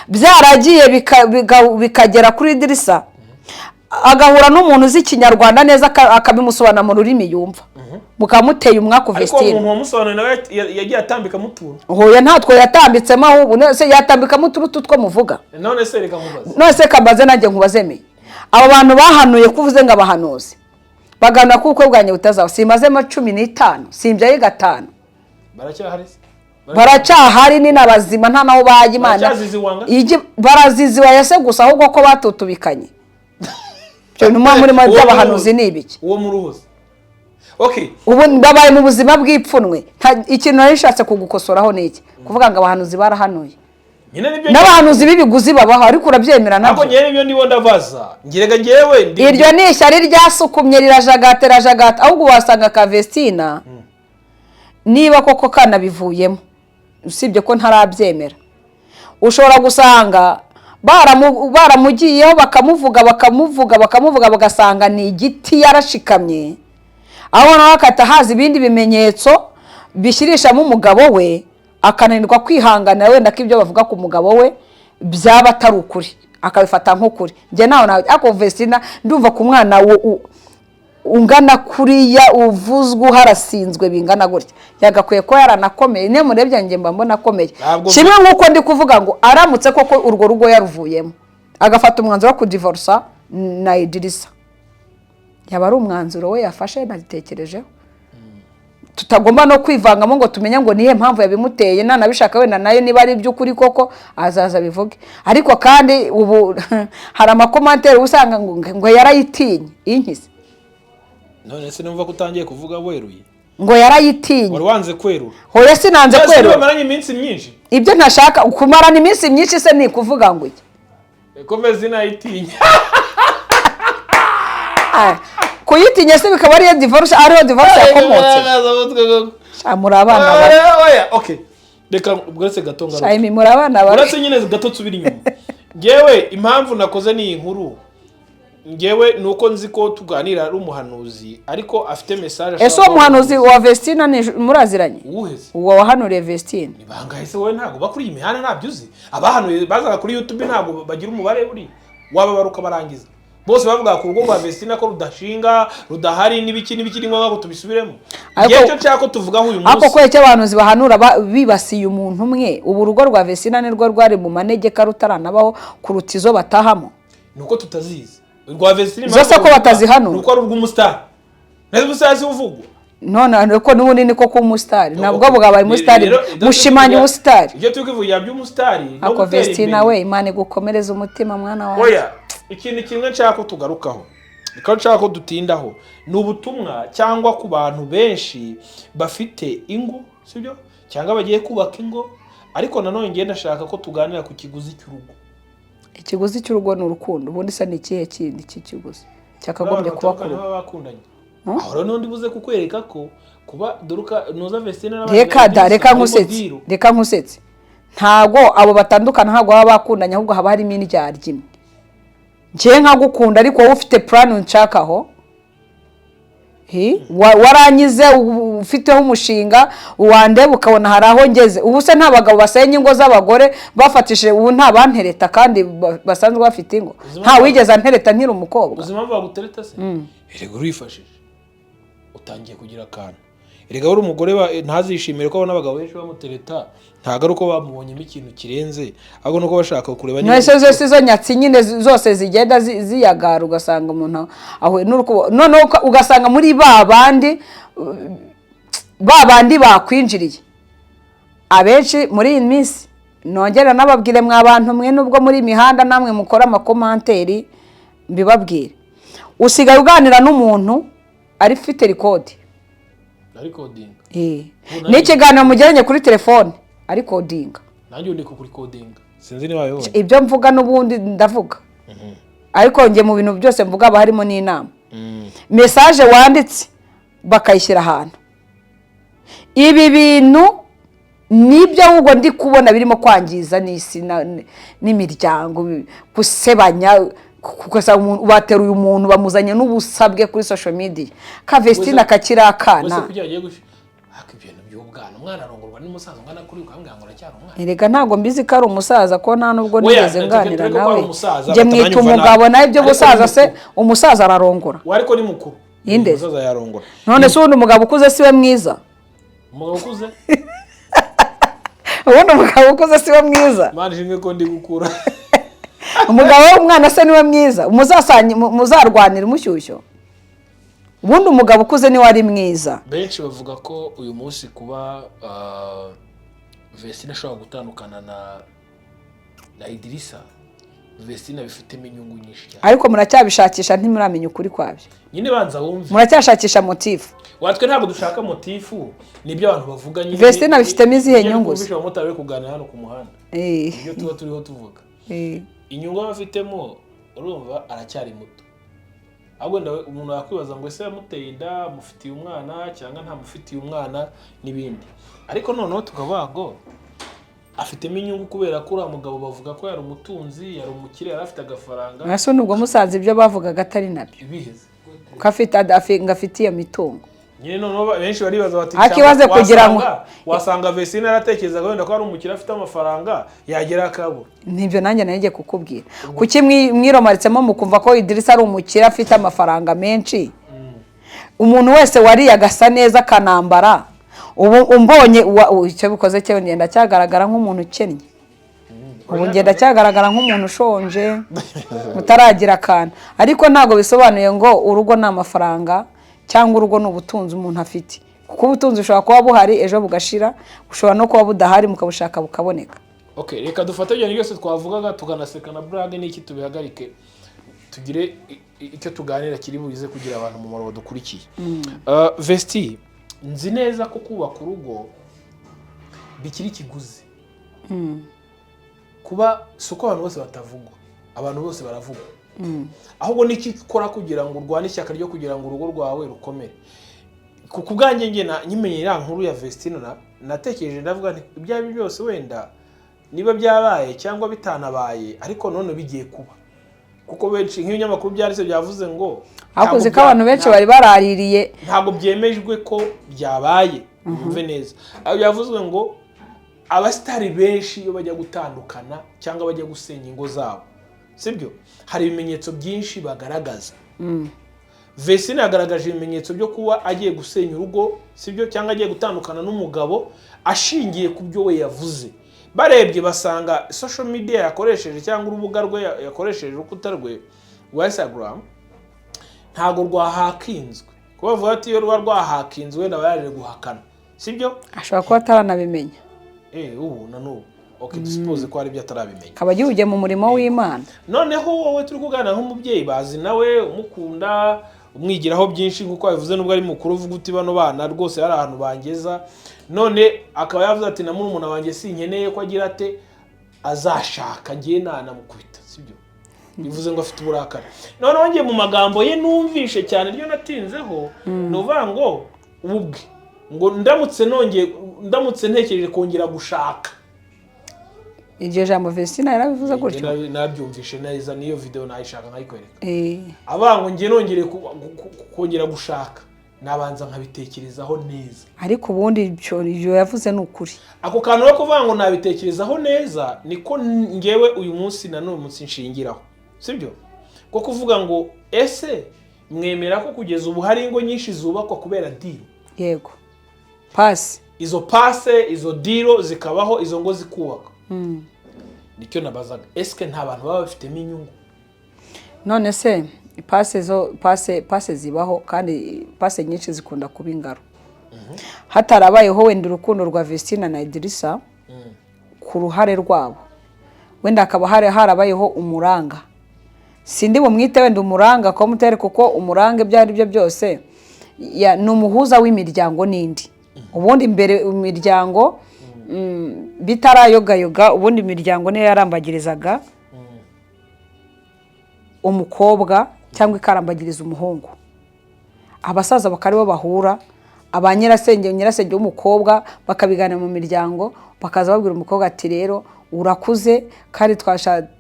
Byaragiye bikagera kuri Dirisa. Agahura n'umuntu uzi Kinyarwanda neza akabimusobanura mu rurimi yumva. Mukamuteye umwaka Vestina. Ariko umuntu musobanura nawe yagiye atambika muturu. Hoya ntatwo yatambitsemo ahubwo se yatambika muturu tutwo muvuga. None se reka mubaze. None se kambaze nanjye nkubazeme. Abo bantu bahanuye kuvuze ngo abahanuzi. Bagana kuko bwanye butazaho simazemo 15 simbyaye 5. Baracyahari ni nabazima nta naho baje Imana. Baraziziwa yase gusa ahubwo ko batutubikanye. Cyo numa muri ma by'abahanuzi nibiki. Uwo muruhuza. Okay. Ubu babaye mu buzima bw'ipfunwe. Ikintu narishatse kugukosoraho niki. Kuvuga ngo abahanuzi barahanuye. N'abahanuzi bibiguzi babaho ariko urabyemera nabyo. Ako nyene ibyo ndibo ndavaza. Ngirega ngewe ndi. Iryo ni ishyari ryasukumye rirajagata ahubwo wasanga ka Vestina. Niba koko kana bivuyemo. Usibye ko ntarabyemera. Ushobora gusanga baramugiyeho bakamuvuga bagasanga ni igiti yarashikamye. Aho nawe akatahaza ibindi bimenyetso bishyirishamo umugabo we akananirwa kwihangana wenda ko ibyo bavuga ku mugabo we byaba atari ukuri akabifata nk'ukuri. Nge nawe ako Vestina ndumva ku mwana ungana kuriya uvuzwe harasinzwe bingana gutya yagakwiye ko yaranakomeye ne murebye nge mba mbona akomeye kimwe nk'uko ndi kuvuga ngo aramutse koko urwo rugo yaruvuyemo agafata umwanzuro wo kudivorsa na Idrissa yaba ari umwanzuro we yafashe nazitekerejeho tutagomba no kwivangamo ngo tumenye ngo niye mpamvu yabimuteye nanabishaka wenda nayo niba ari by'ukuri koko azaza bivuge ariko kandi ubu hari amakomantere usanga ngo yarayitinye inkize none se numva ko utangiye kuvuga weruye ngo yarayitinye wari wanze kwerura hoya sinanze kwerura bamaranye iminsi myinshi ibyo ntashaka kumarana iminsi myinshi se ni kuvuga ngo iki komeze nayitinye kuyitinya se bikaba ariyo divorce ariyo divorce yakomotse muri abana oya okay reka ubwese gatonga Shayimi muri abana bari uretse nyine gato tsubira inyuma ngewe impamvu nakoze ni inkuru ngewe nuko nzi ko tuganira ari umuhanuzi ariko afite message ese umuhanuzi wa Vestina ni muraziranye uwuheze uwo wahanuriye Vestina ni bangahe se wowe ntago bakuri imihana ntabyo uzi abahanuye bazaga kuri YouTube ntago bagira umubare uri waba baruka barangiza bose bavuga ku rugo rwa Vestina ko rudashinga rudahari n'ibiki ngombwa ko tubisubiremo igihe cyo cyako tuvugaho uyu munsi ako kweke abantu bahanura bibasiye umuntu umwe ubu rugo rwa Vestina nirwo rwari mu manegeka rutaranabaho kuruta izo batahamo nuko tutazizi rwa Vestina zose ko batazihanura nuko ari urw'umustar neza ubusazi uvugwa none uko n'ubundi niko ku umustar nabwo bwabaye umustar mushimanye umustar ibyo tukivuga by'umustar ako Vestina we Imana gukomereza umutima mwana wawe oya ikintu kimwe nshaka tugarukaho reka nshaka dutindaho ni ubutumwa cyangwa ku bantu benshi bafite ingo sibyo cyangwa bagiye kubaka ingo ariko nanone ngenda ndashaka ko tuganira ku kiguzi cy'urugo ikiguzi cy'urugo ni urukundo ubundi se ni ikihe kindi cy'ikiguzi cyakagombye kuba kuri bakundanye aho n'undi buze kukwereka ko kuba doruka noza Vestina reka nkusetse ntago abo batandukana ntago baba bakundanye ahubwo haba harimo indyaryi ngiye nkagukunda ariko wowe ufite plan unshakaho waranyize ufiteho umushinga uwandeba ukabona hari aho ngeze ubu se nta bagabo basenya ingo z'abagore bafatishije ubu nta bantereta kandi basanzwe bafite ingo nta wigeze antereta nkiri umukobwa ubuzima bagutereta se erega urifashije utangiye kugira akantu erega uri umugore ntazishimire ko abona abagabo benshi bamutereta ntago ari uko bamubonyemo ikintu kirenze ahubwo nuko bashaka kureba nyine zose izo nyatsi nyine zose zigenda ziyagara ugasanga umuntu aho none ugasanga muri babandi bakwinjiriye abenshi muri iyi minsi nongera nababwire mwa bantu mwe nubwo muri imihanda namwe mukora amakomanteri mbibabwire usigaye uganira n'umuntu ari fite record n'ikiganiro mujyanye kuri telefone ari codinga nanjye ndi kuri codinga sinzi niba yabonye ibyo mvuga n'ubundi ndavuga ariko ngiye mu bintu byose mvuga aba harimo n'inama message wanditse bakayishyira ahantu ibi bintu nibyo ahubwo ndi kubona birimo kwangiza n'isi n'imiryango gusebanya bateruye umuntu bamuzanye n'ubusabwe kuri social media ka Vestina kakirakana umwana arongorwa n'umusaza ngana kuri ukambwira ngo aracyari umwana erega ntago mbizi ko ari umusaza ko nta nubwo nigeze nganira nawe nje mwita umugabo nawe ibyo busaza se umusaza ararongora ariko ni mukuru umusaza yarongora none se ubundi umugabo ukuze siwe mwiza umugabo ukuze ubundi umugabo ukuze siwe mwiza manje shimwe ko ndi gukura umugabo w'umwana se niwe mwiza muzarwanira umushyushyo ubundi umugabo ukuze niwe ari mwiza benshi bavuga ko uyu munsi kuba Vestina ashobora gutandukana na Idrissa Vestina bifitemo inyungu nyinshi cyane ariko muracyabishakisha ntimuramenya ukuri kwabyo nyine banza wumve muracyashakisha motifu watwe ntabwo dushaka motifu nibyo abantu bavuga nyine Vestina bifitemo izihe nyungu se mutari kuganira hano ku muhanda ibyo tuba turiho tuvuga inyungu bafitemo urumva aracyari muto ahubwo umuntu yakwibaza ngo ese yamuteye inda mufitiye umwana cyangwa ntamufitiye umwana n'ibindi ariko noneho tukavuga ngo afitemo inyungu kubera ko uriya mugabo bavuga ko yari umutunzi yari umukire yari afite agafaranga nase nubwo musaza ibyo bavugaga atari nabyo ibiheze ko afite iyo mitungo nyine noneho benshi baribaza bati akibaze kugira ngo wasanga Vestina yaratekerezaga wenda ko ari umukire afite amafaranga yagera akabura nibyo nanjye nagiye kukubwira kuki mwiromaritsemo mukumva ko Idrissa ari umukire afite amafaranga menshi umuntu wese wariye agasa neza akanambara ubu umbonye icyo bikoze cyo ngenda cyagaragara nk'umuntu ukennye ubu ngenda cyagaragara nk'umuntu ushonje mutaragira akantu ariko ntago bisobanuye ngo urugo ni amafaranga cyangwa urugo ni ubutunzi umuntu afite kuko ubutunzi ushobora kuba buhari ejo bugashira, ushobora no kuba budahari mukabushaka bukaboneka. Okay, reka dufate ibyo byose twavugaga tukanaseka na brag n'iki tubihagarike tugire icyo tuganira kiri buze kugira abantu mu maro badukurikiye. Vesti, nzi neza ko kubaka urugo bikiri kiguzi. Kuba suko abantu bose batavugwa, abantu bose baravugwa. Ahubwo niki kora kugira ngo urwane ishyaka ryo kugira ngo urugo rwawe rukomere. Ku bwanjye nge nyimenye ya nkuru ya Vestina natekereje ndavuga nti ibyabi byose wenda niba byabaye cyangwa bitanabaye ariko none bigiye kuba. Kuko benshi nk'ibinyamakuru byarese byavuze ngo akoze ko abantu benshi bari baraririye ntabwo byemejwe ko byabaye. Umve neza. Abo byavuzwe ngo abastari benshi iyo bajya gutandukana cyangwa bajya gusenya ingo zabo. Sibyo? Hari ibimenyetso byinshi bagaragaza. Vestina yagaragaje ibimenyetso byo kuba agiye gusenya urugo, sibyo, cyangwa agiye gutandukana n'umugabo ashingiye ku byo we yavuze. Barebye basanga social media yakoresheje cyangwa urubuga rwe yakoresheje urukuta rwe rwa Instagram ntago rwahakinzwe. Kuba bavuga ati iyo rwahakinzwe nabayaje guhakana. Sibyo? ashobora kuba ataranabimenya. Ubu na n'ubu. Okay, suppose ko ari byo atarabimenya. Kaba gihugiye mu murimo w'Imana. Noneho wowe turi kuganira nk'umubyeyi bazi nawe umukunda umwigiraho byinshi nkuko yavuze nubwo ari mukuru uvuga uti bano bana rwose hari ahantu bangeza. None akaba yavuze ati na murumuna wanjye sinkeneye ko agira ate azashaka ngiye nanamukubita, sibyo? Bivuze ngo afite uburakari. Noneho ngiye mu magambo ye numvishe cyane ryo natinzeho nuvuga ngo ubwe ngo ndamutse ntekereje kongera gushaka. Iryo jambo Vestina yarabivuze gutyo. Nabyumvishe neza niyo video nayishaka nkayikwereka. Abango ngiye nongere kongera gushaka nabanza nkabitekerezaho neza. Ariko ubundi ibyo yavuze n'ukuri. Ako kantu ko kuvuga ngo nabitekerezaho neza niko ngewe uyu munsi na none munsi nshingiraho. Sibyo? Ko kuvuga ngo ese mwemera ko kugeza ubu hari ingo nyinshi zubakwa kubera deal. Yego. Pass. Izo passe, izo deal zikabaho, izo ngo zikubaka. Nicyo nabazaga. Eske nta bantu baba bafitemo inyungu? None se passe zibaho kandi passe nyinshi zikunda kuba ingaro. Hatarabayeho wenda urukundo rwa Vestina na Idrissa ku ruhare rwabo. Wenda akaba harabayeho umuranga. Sindi bumwite wenda umuranga ko mutere kuko umuranga byari byo byose ni umuhuza w'imiryango n'indi. Ubundi imbere imiryango bitarayogayoga ubundi imiryango niyo yarambagirizaga umukobwa cyangwa ikarambagiriza umuhungu. Abasaza bakaribo bahura, abanyirasenge w'umukobwa bakabigana mu miryango bakaza babwira umukobwa ati rero urakuze kandi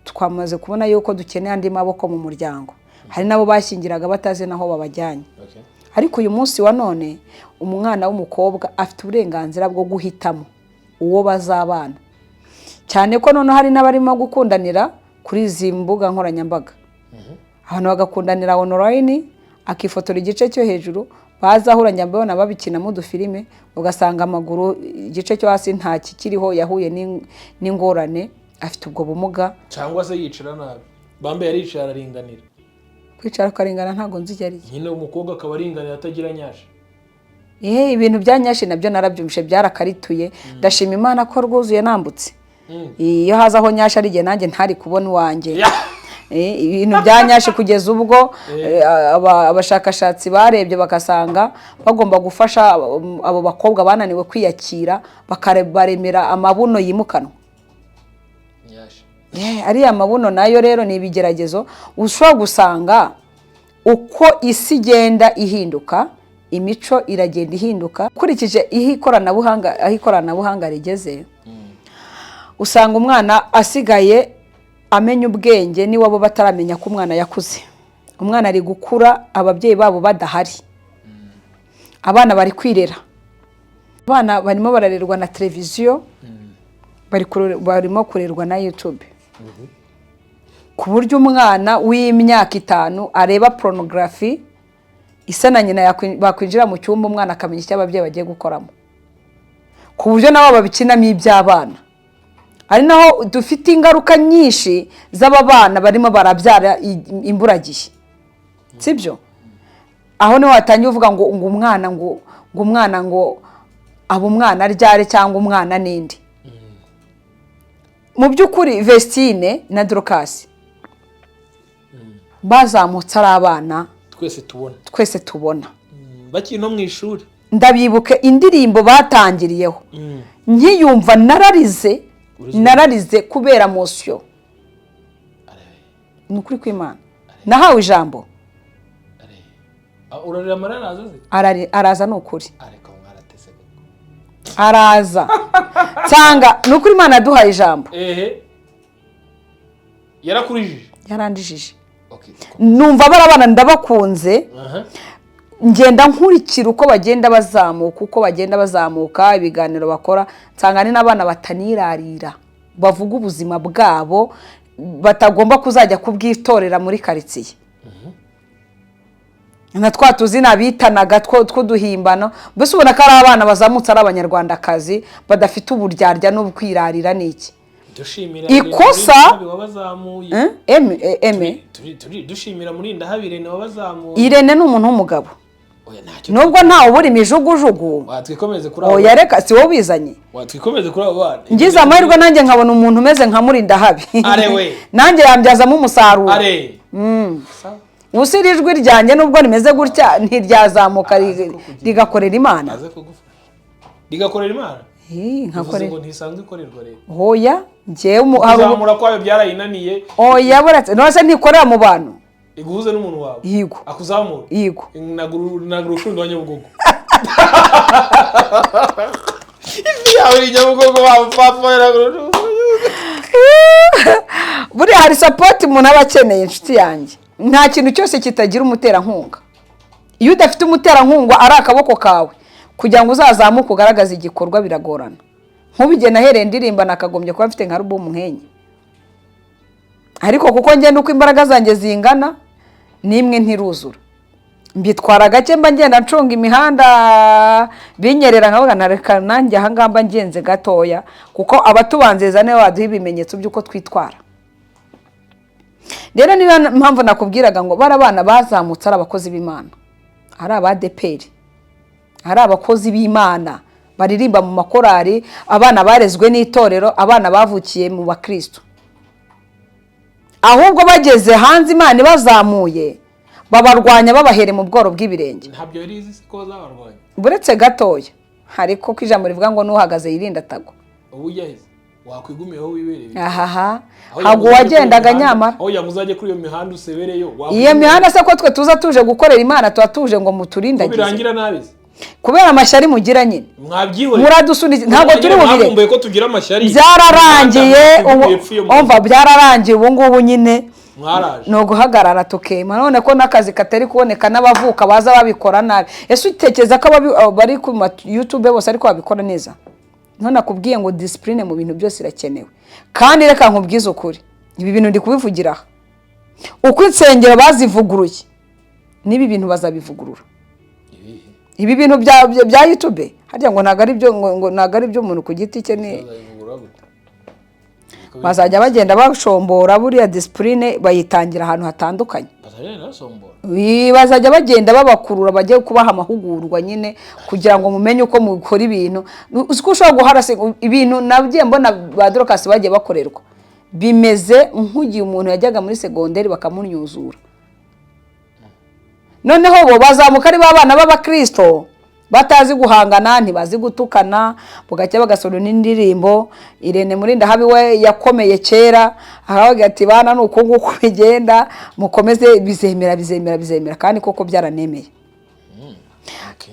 twamaze kubona yuko dukeneye andi maboko mu muryango. Hari nabo bashyingiraga batazi naho babajyanye. Ariko uyu munsi wa none umwana w'umukobwa afite uburenganzira bwo guhitamo uwo bazabana. Cyane ko none hari n'abarimo gukundanira kuri izi mbuga nkoranyambaga. Abantu bagakundanira online akifotora igice cyo hejuru bazahura nyambona babikina mu dufilime ugasanga amaguru igice cyo hasi nta kikiriho yahuye n'ingorane afite ubwo bumuga cyangwa se yicara nabi. Bambe yaricara aringanira. Kwicara karengana ntago nzi yari. Nyine umukobwa akaba aringanira atagira nyashe. Ibintu bya nyashe nabyo narabyumvishe byarakarituye. Ndashima Imana ko rwuzuye nambutse. Iyo hazaho nyashe ari gihe nanjye ntari kubona wanjye. Ibintu bya nyashe kugeza ubwo abashakashatsi barebye bakasanga bagomba gufasha abo bakobwa bananiwe kwiyakira bakabaremera amabuno yimukanwa. Ari amabuno nayo rero ni ibigeragezo ushobora gusanga uko isi igenda ihinduka imico iragenda ihinduka kurikije ikoranabuhanga rigeze. Usanga umwana asigaye amenya ubwenge ni wabo bataramenya ko umwana yakuze. Umwana ari gukura ababyeyi babo badahari. Abana bari kwirera. Abana barimo bararerwa na televiziyo barimo kurerwa na YouTube. Ku buryo umwana w'imyaka 5 areba pornography isa na nyina bakwinjira mu cyumba umwana akamenya icyo ababyeyi bagiye gukoramo. Ku buryo nabo babikinamo iby'abana. Ari naho dufite ingaruka nyinshi z'ababana barimo barabyara imburagihe. Sibyo? Aho niho watangiye uvuga ngo umwana ngo ngo umwana ngo aba umwana ryari cyangwa umwana n'indi. Mu by'ukuri Vestine na Dorcas bazamutse ari abana twese tubona bakiri no mu ishuri. Ndabibuke indirimbo batangiriyeho nkiyumva nararize kubera mosiyo. Ni ukuri kw'Imana nahawe ijambo. Urarira amarira azaze? Araza ni ukuri. Araza nsanga ni ukuri Imana yaduhaye ijambo. Yarakurijije? Yarandijije. Numva barabana ndabakunze. Ngenda nkurikira uko bagenda bazamuka ibiganiro bakora, nsanga ni n'abana batanirarira bavuga ubuzima bwabo batagomba kuzajya kubwitorera muri karitsiye. Na twatuzina bitanaga twuduhimbano, mbese ubona ko ari abana bazamutse ari abanyarwandakazi badafite uburyarya n'ubwirarira n'iki. Ikosa dushimira Murinda Habirene wabazamuye. Irene ni umuntu w'umugabo. Nubwo ntawe ubura imijugujugu. Watwikomeze kuri abo. Oya reka si wowe bizanye. Watwikomeze kuri abo bana. Ngize amahirwe nanjye nkabona umuntu umeze nka Murinda Habi. Nanjye yambyazamo umusaruro. Usiri ijwi ryanjye nubwo nimeze gutya ntiryazamuka rigakorera Imana. Rigakorera Imana? Nkakorera. Ngo ntisanzwe ikorerwa rero. Hoya ngewe kuzamura kwayo byarayinaniye. Oya buretse nose ntikorera mu bantu. Iguhuze n'umuntu wawe. Yego. Akuzamura. Yego. Naguru ushundo wa Nyabugogo. Ifi yawe Nyabugogo bapfa naguru. Buri hari support umuntu aba akeneye inshuti yanjye. Nta kintu cyose kitagira umuterankunga. Iyo udafite umuterankunga ari akaboko kawe kugira ngo uzazamuke ugaragaza igikorwa biragorana. Nk'ubige nahereye ndirimba nakagombye kuba mfite nka album nkenye. Ariko kuko ngenda uko imbaraga zanjye zingana nimwe ntiruzura. Mbitwara gake mba ngenda ncunga imihanda binyerera nkavuga nareka nanjye ahangamba ngenze gatoya kuko abatubanzeza ne waduha ibimenyetso by'uko twitwara. Rero niba mpamvu nakubwiraga ngo barabana bazamutse ari abakozi b'Imana. Ari abadeperi. Ari abakozi b'Imana baririmba mu makorari, abana barezwe n'itorero, abana bavukiye mu bakristo. Ahubwo bageze hanze Imana bazamuye babarwanya babahere mu bworo bw'ibirenge. Ntabyo yarizi ko zabarwanya. Buretse gatoya hariko kwijambo rivuga ngo nuhagaze yirinda tagwa. Ubu yahise wakwigumiyeho wibereye. Hago wagendaga nyamara. Aho yamuzaje kuri iyo mihanda usebereyo. Iyo mihanda se ko twe tuza tuje gukorera Imana tuatuje ngo muturindagize. Birangira nabize. Kubera amashyari mugira nyine. Mwabyiwe. Muradusunize ntabwo turi bubire. Ntabwo ko tugira amashyari. Byararangiye umva byararangiye ubu ngubu nyine. Mwaraje. No guhagarara tukema none ko nakazi katari kuboneka n'abavuka baza babikora nabi. Ese utekeza ko bari ku YouTube bose ariko babikora neza. None nakubwiye ngo discipline mu bintu byose irakenewe. Kandi reka nkubwize ukuri. Ibi bintu ndi kubivugira. Uko insengero bazivuguruye. Nibi bintu bazabivugurura. Ibi bintu bya YouTube harya ngo nagari byo umuntu ku giti cye ni bazajya bagenda bashombora buriya discipline bayitangira ahantu hatandukanye. Bazajya bagenda babakurura bajye kubaha amahugurwa nyine kugira ngo mumenye uko mukora ibintu. Uko ushobora guharase ibintu nagiye mbona ba Dorcas bagiye bakorerwa. Bimeze nk'ugiye umuntu yajyaga muri secondaire bakamunyuzura. Noneho bo bazamuka ari babana b'abakristo batazi guhangana ntibazi gutukana bugacya bagasoro n'indirimbo. Irene Murinda Habi we yakomeye kera ahavuga ati bana nuko nguko bigenda mukomeze bizemera kandi koko byaranemeye.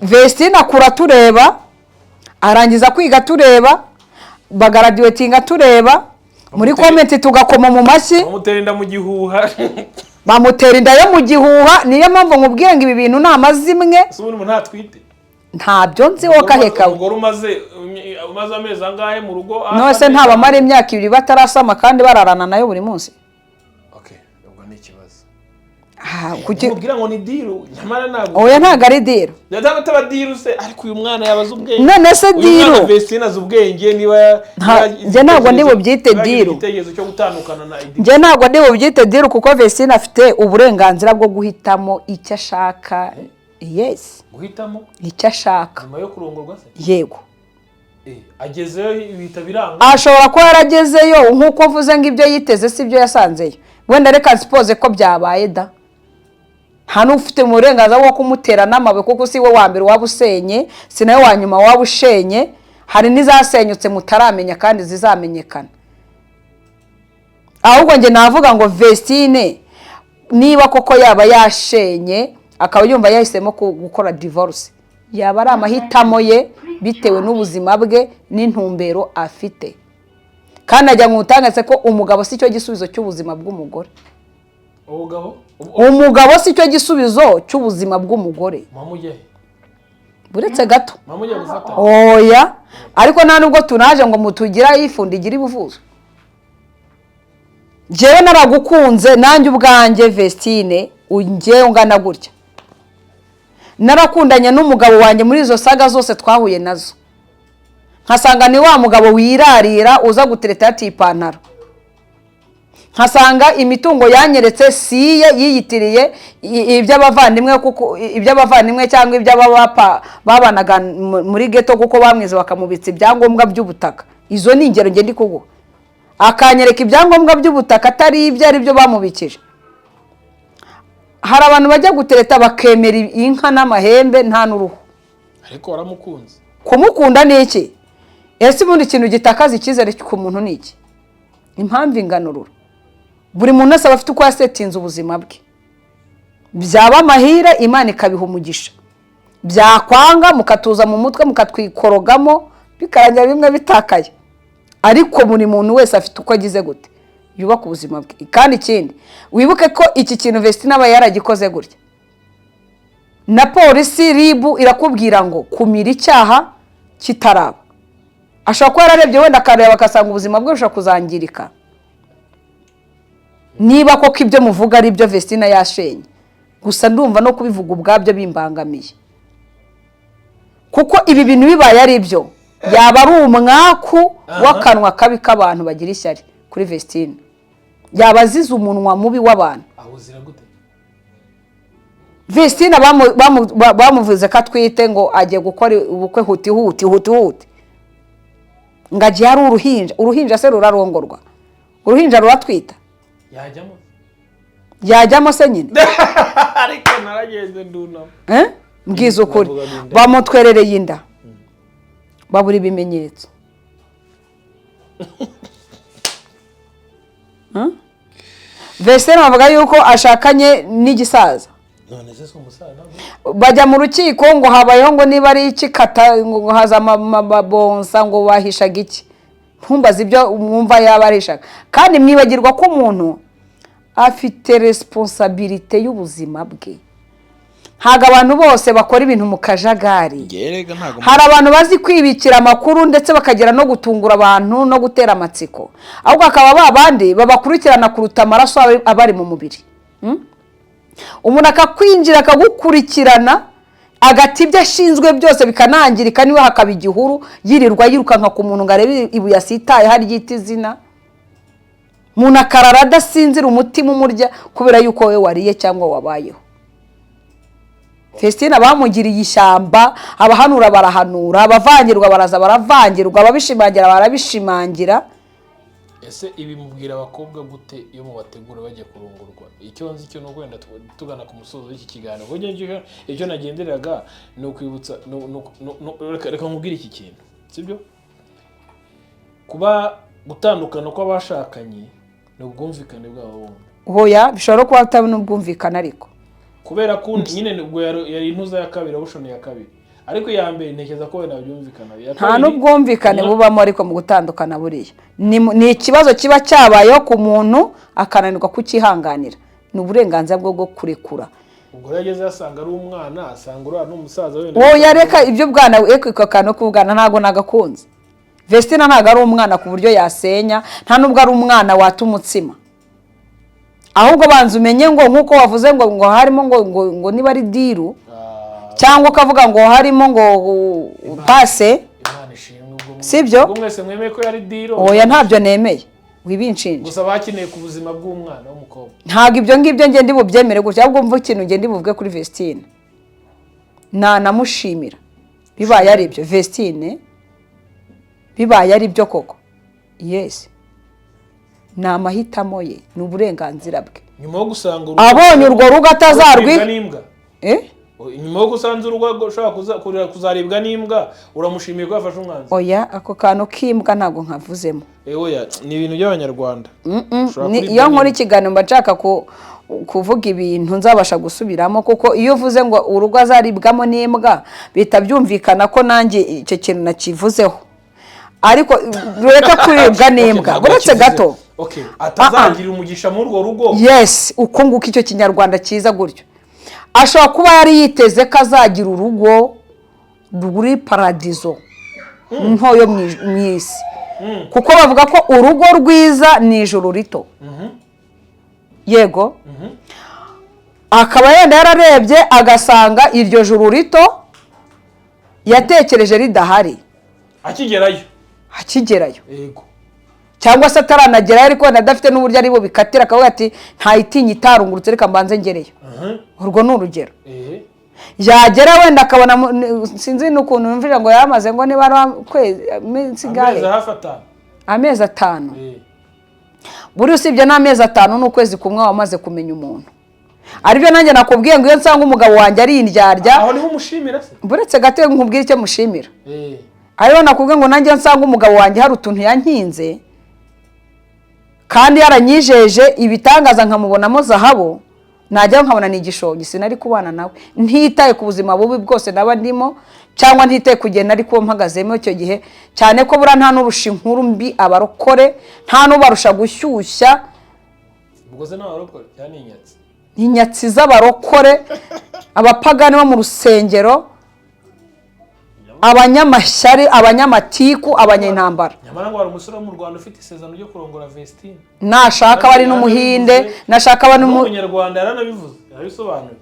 Vestine akura tureba arangiza kwiga tureba bagaraduatinga tureba muri comment tugakoma mu mashyi bamuterinda mu gihuha bamuterinda yo mu gihuha. Niyo mpamvu nkubwiye ngo ibi bintu nta mazimwe umuntu ntatwite ntabyo nzi wo kaheka ubwo umaze amezi angahe mu rugo nose ntaba mari imyaka 2 batarasama kandi bararana nayo buri munsi. Okay ubwo ni ikibazo kugira ngo ni diru nyamara ntabwo oya ntago ari diru yataba diru se ariko uyu mwana yabaza ubwenge none se diru Vestine azubwenge niba nje ntabwo ndi bubyite diru igitekerezo cyo gutandukana na nje ntabwo ndi bubyite diru kuko Vestine afite uburenganzira bwo guhitamo icyo ashaka yes guhitamo icyo ashaka nyuma yo kurongorwa se yego agezeyo bihita biranga ashobora kuba yaragezeyo nk'uko avuze ngo ibyo yiteze si byo yasanzeyo wenda reka sipoze ko byabaye da nta n'ufite uburenganzira bwo kumutera n'amabuye kuko si we wa mbere waba usenye si nawe wa nyuma waba ushenye hari n'izasenyutse mutaramenya kandi zizamenyekana ahubwo njye navuga ngo Vestine niba koko yaba yashenye akaba yumva yahisemo gukora divorce yaba ari amahitamo ye bitewe n'ubuzima bwe n'intumbero afite kandi ajya ngutangaze ko umugabo si cyo gisubizo cy'ubuzima bw'umugore umugabo si cyo gisubizo cy'ubuzima bw'umugore buretse gato oya ariko nta nubwo tunaje ngo mutugira yifundi igira ibuvuzo jewe naragukunze nanjye ubwanjye Vestine unjye ungana gutya narakundanye n'umugabo wanjye muri izo saga zose twahuye nazo nkasanga ni wa mugabo wirarira uza gutereta yatipantaro nkasanga imitungo yanyeretse siye yiyitiriye iby'abavandimwe kuko iby'abavandimwe cyangwa iby'abapapa babanaga muri ghetto kuko bamwize bakamubitsa ibyangombwa by'ubutaka izo ni ingero nge ndi kuguha akanyereka ibyangombwa by'ubutaka atari ibyo ari byo bamubikije hari abantu bajya gutereta bakemera inka n'amahembe nta n'uruhu ariko waramukunze kumukunda ni iki ese ubundi ikintu gitakaza icyizere ku muntu ni iki impamvu inganurura buri muntu wese aba afite uko yasetinze ubuzima bwe byaba amahire Imana ikabiha umugisha byakwanga mukatuza mu mutwe mukatwikorogamo bikarangira bimwe bitakaye ariko buri muntu wese afite uko agize gute yubaka ubuzima bwe kandi ikindi wibuke ko iki kintu Vestine aba yaragikoze gutya na polisi ribu irakubwira ngo kumira icyaha kitaraba ashobora kuba yararebye wenda akareba akasanga ubuzima bwe bushobora kuzangirika niba koko ibyo muvuga ari byo Vestine yashenye gusa ndumva no kubivuga ubwabyo bimbangamiye kuko ibi bintu bibaye ari byo yaba ari umwaku w'akanwa kabi k'abantu bagira ishyari kuri Vestine yaba azize umunwa mubi w'abantu Vestine bamuvuze ko atwite ngo agiye gukora ubukwe huti ngo agiye ari uruhinja se rurarongorwa uruhinja ruratwita yajyamo se nyine ariko narageze ndunamo mbwiza ukuri bamutwerereye inda babura ibimenyetso Vestine bavuga yuko ashakanye n'igisaza none se umusaza bajya mu rukiko ngo habayeho ngo niba ari ikikata ngo haza amabonsa ngo bahishaga iki ntumbaze ibyo mwumva yaba arishaga kandi mwibagirwa ko umuntu afite responsabilité y'ubuzima bwe ntago abantu bose bakora ibintu mu kajagari hari abantu bazi kwibikira amakuru ndetse bakagera no gutungura abantu no gutera amatsiko ahubwo akaba babandi babakurikirana kuruta amaraso abari mu mubiri umuntu akakwinjira akagukurikirana agati ibyo ashinzwe byose bikanangirika niwe hakaba igihuru yirirwa yirukanka ku muntu ngo arebe ibuye asitaye hari ryita izina umuntu akarara adasinzira umutima umurya kubera yuko we wariye cyangwa wabayeho Vestine bamugiriye ishyamba abahanura barahanura abavangirwa baraza baravangirwa ababishimangira barabishimangira ese ibi mubwira abakobwa gute iyo mubategura bajya kurongorwa icyo nzi cyo no kwenda tugana ku musozo w'iki kiganiro hoje icyo nagendereraga no kwibutsa reka nkubwira iki kintu sibyo kuba gutandukana kw'abashakanye no bwumvikane bwabo bombi hoya bishobora kuba atabona ubwumvikane ariko kubera ko nyine ubwo yari intuza ya kabiri abushoni ya kabiri ariko ya mbere ntekeza ko wenda byumvikana nta n'ubwumvikane bubamo ariko mu gutandukana buriya ni ikibazo kiba cyabayeho ku muntu akananirwa kukihanganira ni uburenganzira bwo kurekura ubwo yageze yasanga ari umwana asanga uri n'umusaza wenda wowe yareka ibyo bwana eko kano kubwana ntago nagakunze Vestine ntago ari umwana ku buryo yasenya nta nubwo ari umwana wata umutsima ahubwo banza umenye ngo nkuko wavuze ngo harimo ngo niba ari diru cyangwa ukavuga ngo harimo ngo pase sibyo mwese mwemeye ko yari diro oya ntabyo nemeye wibinshinje gusa bakeneye ku buzima bw'umwana w'umukobwa ntabwo ibyo ngibyo nge ndi bubyemere gutya ahubwo mvuga ikintu nge ndi buvuge kuri Vestine namushimira bibaye ari byo Vestine bibaye ari byo koko yes ni amahitamo ye ni uburenganzira bwe nyuma yo gusanga abonye urwo rugo atazarwi nyuma yo gusanza urugo ushobora kuzaribwa n'imbwa uramushimiye ko yafashe umwanzuro oya ako kantu k'imbwa ntabwo nkavuzemo oya ni ibintu by'abanyarwanda iyo nkora ikiganiro mba nshaka kuvuga ibintu nzabasha gusubiramo kuko iyo uvuze ngo urugo azaribwamo n'imbwa bihita byumvikana ko nanjye icyo kintu nakivuzeho ariko reka kuribwa n'imbwa uretse gato atazagira umugisha muri urwo rugo yes uko nguko icyo kinyarwanda cyiza gutyo ashobora kuba yari yiteze ko azagira urugo ruri paradizo ntoyo mu isi kuko bavuga ko urugo rwiza ni ijuru rito yego akaba yenda yararebye agasanga iryo juru rito yatekereje ridahari akigerayo yego cyangwa se ataranagerayo ariko adafite n'uburyo ari bubikatira akavuga ati ntayitinya itarungurutse reka mbanze ngereyo urwo ni urugero yagera wenda akabona sinzi n'ukuntu yumvira ngo yamaze ngo niba ari amezi 5 buri usibye n'amezi 5 n'ukwezi kumwe wamaze kumenya umuntu aribyo nanjye nakubwiye ngo iyo nsanga umugabo wanjye ari indyarya aho niho umushimira se buretse gato nkubwire icyo mushimira ariyo nakubwiye ngo nanjye nsanga umugabo wanjye hari utuntu yankinze kandi yaranyijeje ibitangaza nkamubonamo zahabu najyaho nkabona ni igishongi sinari kubana nawe ntitaye ku buzima bubi bwose naba ndimo cyangwa ntitaye kugenda ariko mpagazemo icyo gihe cyane ko bura nta n'urusha inkuru mbi abarokore nta n'ubarusha gushyushya ubwo se n'abarokore cyane inyatsi inyatsi z'abarokore abapagani bo mu rusengero abanyamashyari abanyamatiku abanyintambara nyamara ngo hari umusore wo mu Rwanda ufite isezerano ryo kurongora Vestine nashaka bari n'umuhinde nashaka bari n'umunyarwanda yaranabivuze yabisobanuye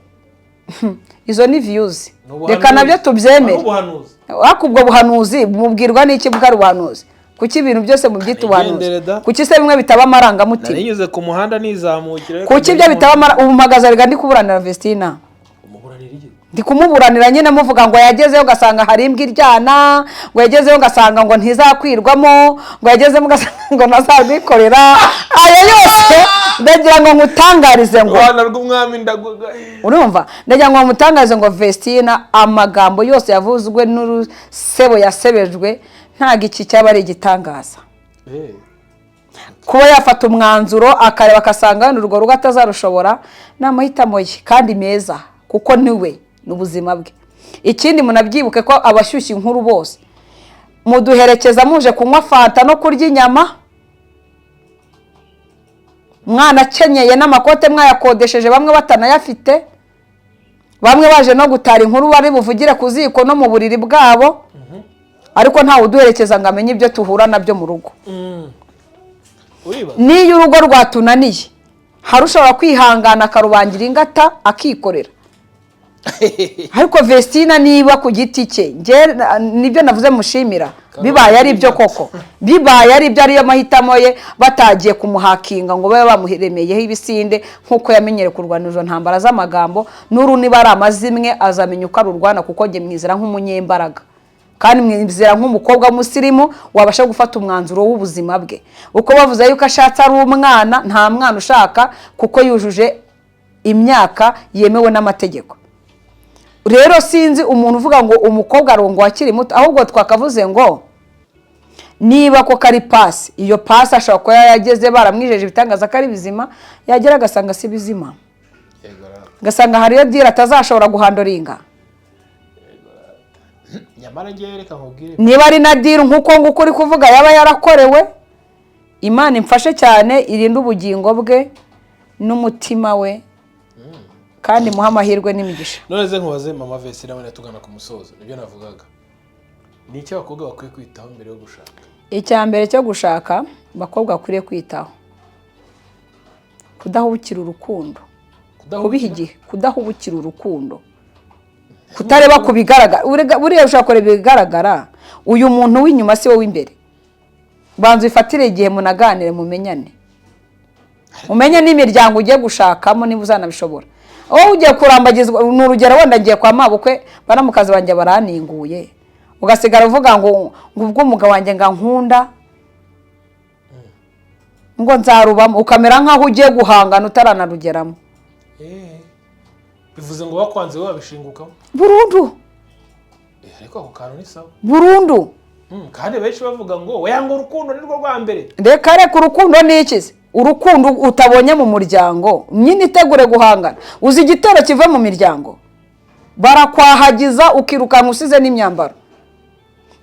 izo ni views reka nabyo tubyemere ariko ubwo buhanuzi mubwirwa n'iki bwari ubuhanuzi kuki ibintu byose mu byita ubuhanuzi kuki se bimwe bitaba amarangamutima narinyuze ku muhanda nizamukira kuki ibyo bitaba ubu mpagaze rega ndi kuburanira Vestine ndi kumuburanira nyine muvuga ngo yagezeyo ugasanga hari imbwa iryana ngo yagezeyo ugasanga ngo ntizakwirwamo ngo yagezeyo ugasanga ngo ntazarwikorera aya yose ndagira ngo nkutangarize ngo Rwanda rw'umwami ndaguga urumva ndagira ngo nkutangarize ngo Vestine amagambo yose yavuzwe n'urusebo yasebejwe ntago iki cyaba ari igitangaza kuba yafata umwanzuro akareba akasanga urwo rugo atazarushobora n'amahitamo ye kandi meza kuko niwe n'ubuzima bwe ikindi munabyibuke ko abashyushya inkuru bose muduherekeza muje kunywa fanta no kurya inyama mwana akenyeye n'amakote mwayakodesheje bamwe batanayafite bamwe baje no gutara inkuru bari buvugire ku ziko no mu buriri bwabo ariko ntawe uduherekeza ngo amenye ibyo tuhura nabyo mu rugo niyo urugo rwatunaniye harushobora kwihangana akarubangira ingata akikorera ariko Vestine niba ku giti cye nibyo navuze mushimira bibaye ari byo koko bibaye ari byo ariyo mahitamo ye batagiye kumuhakinga ngo babe bamuremeyeho ibisinde nkuko yamenyere kurwana izo ntambara z'amagambo n'uru niba ari amazimwe azamenya uko arurwana kuko nge mwizera nk'umunyembaraga kandi mwizera nk'umukobwa musirimu wabasha gufata umwanzuro w'ubuzima bwe uko bavuze yuko ashatse ari umwana nta mwana ushaka kuko yujuje imyaka yemewe n'amategeko rero sinzi umuntu uvuga ngo umukobwa arongo akiri muto ahubwo twakavuze ngo niba ko kari pasi iyo pasi ashobora kuba yageze baramwijeje ibitangaza ko ari bizima yagera agasanga si bizima gasanga hariyo dira atazashobora guhandoringa nyamara ngiye reka nkubwire niba ari na dira nkuko nguko uri kuvuga yaba yarakorewe Imana imfashe cyane irinde ubugingo bwe n'umutima we kandi muha amahirwe n'imigisha none ze nkubaze mama Vestine nawe tugana ku musozo nibyo navugaga ni icyo abakobwa bakwiye kwitaho mbere yo gushaka icya mbere cyo gushaka abakobwa bakwiriye kwitaho kudahubukira urukundo kubiha igihe kudahubukira urukundo kutareba ku bigaragara buriya ushaka kureba ibigaragara uyu muntu w'inyuma si wowe w'imbere banza ufatire igihe munaganire mumenyane umenye n'imiryango ugiye gushakamo niba uzanabishobora wowe ugiye kurambagizwa ni urugero wenda ngiye kwa mabukwe baramukazi banjye baraninguye ugasigara uvuga ngo ubwo umugabo wanjye nkunda ngo nzarubamo ukamera nkaho ugiye guhangana utaranarugeramo bivuze ngo bakwanze babishingukamo burundu ariko ako kantu ni sawa burundu kandi benshi bavuga ngo oya ngo urukundo ni rwo rwa mbere reka urukundo ni iki urukundo utabonye mu muryango nyine itegure guhangana uzi igitero kiva mu miryango barakwahagiza ukirukanka usize n'imyambaro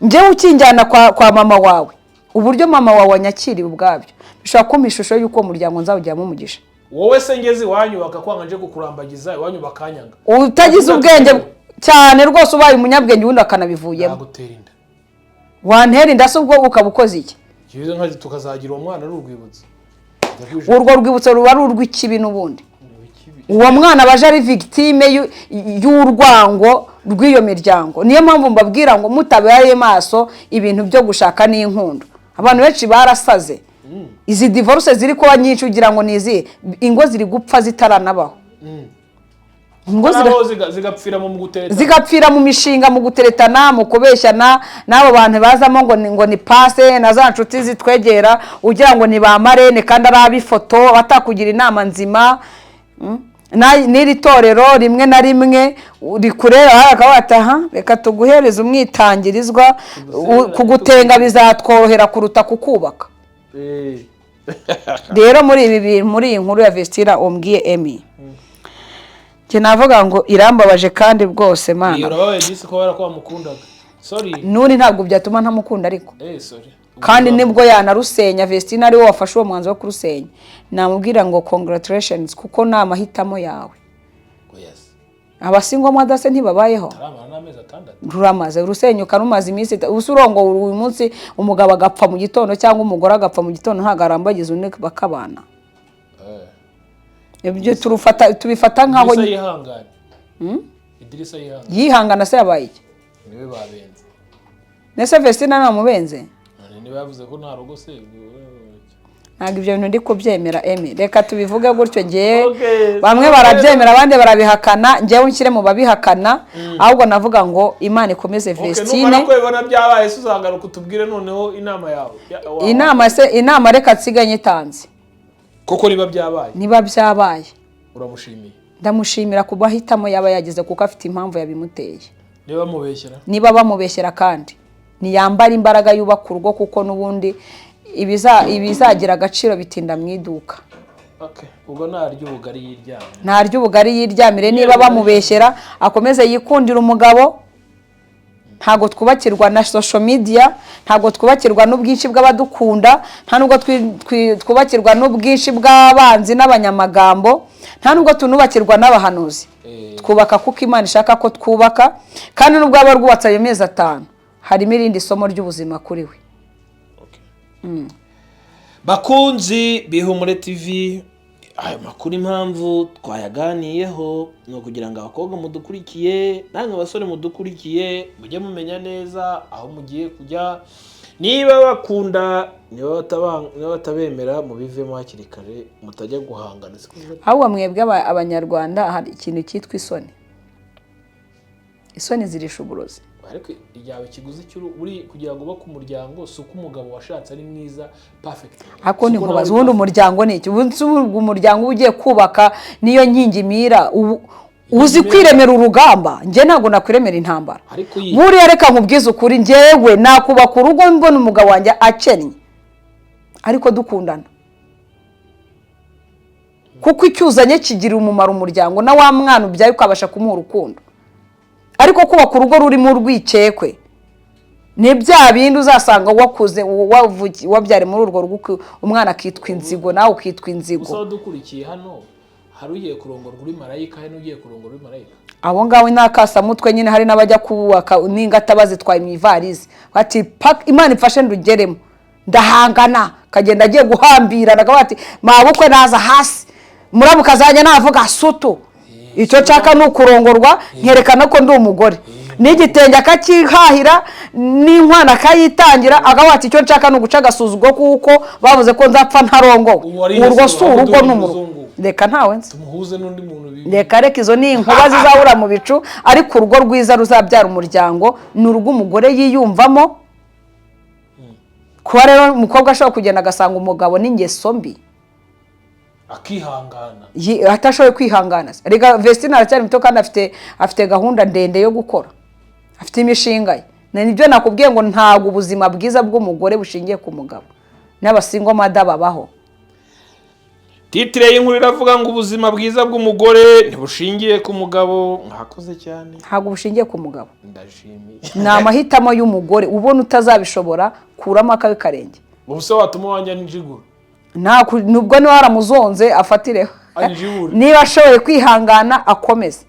njyewe ukinjyana kwa mama wawe uburyo mama wawe anyakiriye ubwabyo bishobora kumpa ishusho y'uko umuryango nzawujyamo umugisha wowe se ngeze iwanyu bakakwanga nje kukurambagiza iwanyu bakanyanga utagize ubwenge cyane rwose ubaye umunyabwenge ubundi akanabivuyemo nagutera inda wantera inda se ubwo ukaba ukoze iki kibize nkazi tukazagira umwana ari urwibutso urwo rwibutso ruba ari urw'ikibi n'ubundi uwo mwana baje ari victime y'urwango rw'iyo miryango niyo mpamvu mbabwira ngo mutabaye maso ibintu byo gushaka n'inkundo abantu benshi barasaze izi divorce ziri kuba nyinshi ugira ngo nizi ingo ziri gupfa zitaranabaho ingo zigapfira mu gutereta zigapfira mu mishinga mu guteretana mu kubeshyana n'abo bantu bazamo ngo ni passe na za nshuti zitwegera ugira ngo ni ba marene kandi ari abifoto batakugira inama nzima n'iri torero rimwe na rimwe rikurera akabata reka tuguhereze umwitangirizwa kugutenga bizatworohera kuruta kukubaka rero muri iyi nkuru ya Vestira umbwiye Emmy navuga ngo irambabaje kandi bwose mana iyo urabaye disi ko bara ko bamukundaga nuri ntabwo byatuma ntamukunda ariko sorry kandi nibwo yanarusenya Vestina ari we wafashe uwo mwanzo wo kurusenya namubwira ngo congratulations kuko ni amahitamo yawe abasingo mwadase ntibabayeho ruramaze urusenyuka rumaze iminsi usurongo uyu munsi umugabo agapfa mu gitondo cyangwa umugore agapfa mu gitondo ntago arambagiza undi bakabana ibyo tubifata nkaho Idirisa yihangana se yabaye iki niwe babenze nese Vestina namubenze niwe yavuze ko nta rugo se ntabwo ibyo bintu ndi kubyemera Emmy reka tubivuge gutyo ngiye bamwe barabyemera abandi barabihakana ngewe nshyire mu babihakana ahubwo navuga ngo Imana ikomeze Vestine numara kwebona byabaye uzagaruka utubwire noneho inama yawe inama reka nsiganye itanze koko niba byabaye uramushimiye ndamushimira kuba hitamo yaba yagize kuko afite impamvu yabimuteye niba bamubeshyera kandi niyambara imbaraga yubaka urugo kuko nubundi ibizagira agaciro bitinda mu iduka ubwo ntarya ubugari yiryamire niba bamubeshyera akomeze yikundira umugabo ntago twubakirwa na social media ntago twubakirwa n'ubwinshi bw'abadukunda nta nubwo twubakirwa n'ubwinshi bw'abanzi n'abanyamagambo nta nubwo tunubakirwa n'abahanuzi twubaka kuko Imana ishaka ko twubaka kandi nubwo aba rwubatse ayo mezi 5 harimo irindi somo ry'ubuzima kuri we bakunzi b'Ihumure TV ayo makuru impamvu twayaganiyeho no kugira ngo abakobwa mudukurikiye namwe basore mudukurikiye mujye mumenya neza aho mugiye kujya niba bakunda niba batabemera mu bivemo hakiri kare mutajya guhangana ahubwo mwebwe abanyarwanda hari ikintu cyitwa isoni zirisha uburozi ariko iyawe kiguzi cy'uri kugira ngo bako umuryango suko umugabo washatse ari mwiza perfect ako ni nkubaza ubundi umuryango ni iki umuryango ugiye kubaka niyo nkingi mira uzi kwiremera urugamba nje ntago nakwiremera intambara buriya reka nkubwiza ukuri njewe nakubaka urugo mbona umugabo wanjye akennye ariko dukundana kuko icyuzanye kigira umumaro umuryango na wa mwana ubyaye ukabasha kumuha urukundo ariko kubaka urugo rurimo urwikekwe ni bya bindi uzasanga wakuze wabyare muri urwo rugo umwana akitwa inzigo nawe ukitwa inzigo gusa dukurikiye hano hari ugiye kurongora uri marayika hari n'ugiye kurongora uri marayika abo ngawe nakasa mutwe nyine hari n'abajya kubaka n'ingata bazitwaye mu ivarizi bati Imana ifashe ndugeremo ndahangana kagenda agiye guhambira nagawa ati mabukwe naza hasi muramukazanya navuga sutu icyo nshaka ni ukurongorwa nkerekana ko ndi umugore n'igitenge akakihahira n'inkwana akayitangira agawati icyo nshaka ni uguca agasuzugo kuko bavuze ko nzapfa ntarongowe urwo si urugo n'umurugo reka ntawe nzi tumuhuze n'undi muntu reka izo ni inkuba zizahura mu bicu ariko urugo rwiza ruzabyara umuryango ni urw'umugore yiyumvamo. Kuba rero umukobwa ashobora kugenda agasanga umugabo n'ingeso mbi akihangana atashoboye kwihangana. Rega Vestine aracyari muto kandi afite gahunda ndende yo gukora, afite imishinga ye. Nibyo nakubwiye ngo ntago ubuzima bwiza bw'umugore bushingiye ku mugabo, n'abasingo mada babaho. Titire y'inkuru iravuga ngo ubuzima bwiza bw'umugore ntibushingiye ku mugabo. Mwakoze cyane. Ntago bushingiye ku mugabo, ndashimiye. Ni amahitamo y'umugore, ubona utazabishobora kuramo akawe karenge. Ubuse watuma wanja n'injiguro nubwo niba waramuzonze afatireho. Niba ashoboye kwihangana akomeze.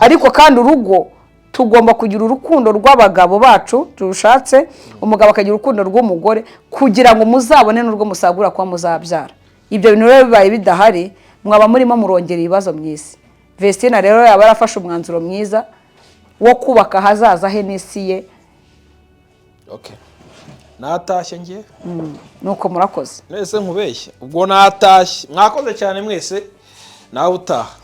Ariko kandi urugo tugomba kugira urukundo rw'abagabo bacu turushatse, umugabo akagira urukundo rw'umugore kugira ngo muzabone n'urwo musagura kwa muzabyara. Ibyo bintu rero bibaye bidahari mwaba murimo murongera ibibazo mwisi. Vestine rero yaba yarafashe umwanzuro mwiza wo kubaka hazaza he n'isi ye. Okay. Natashye ngiye nuko murakoze mwese nkubeshye ubwo natashye. Mwakoze cyane mwese nawe utaha.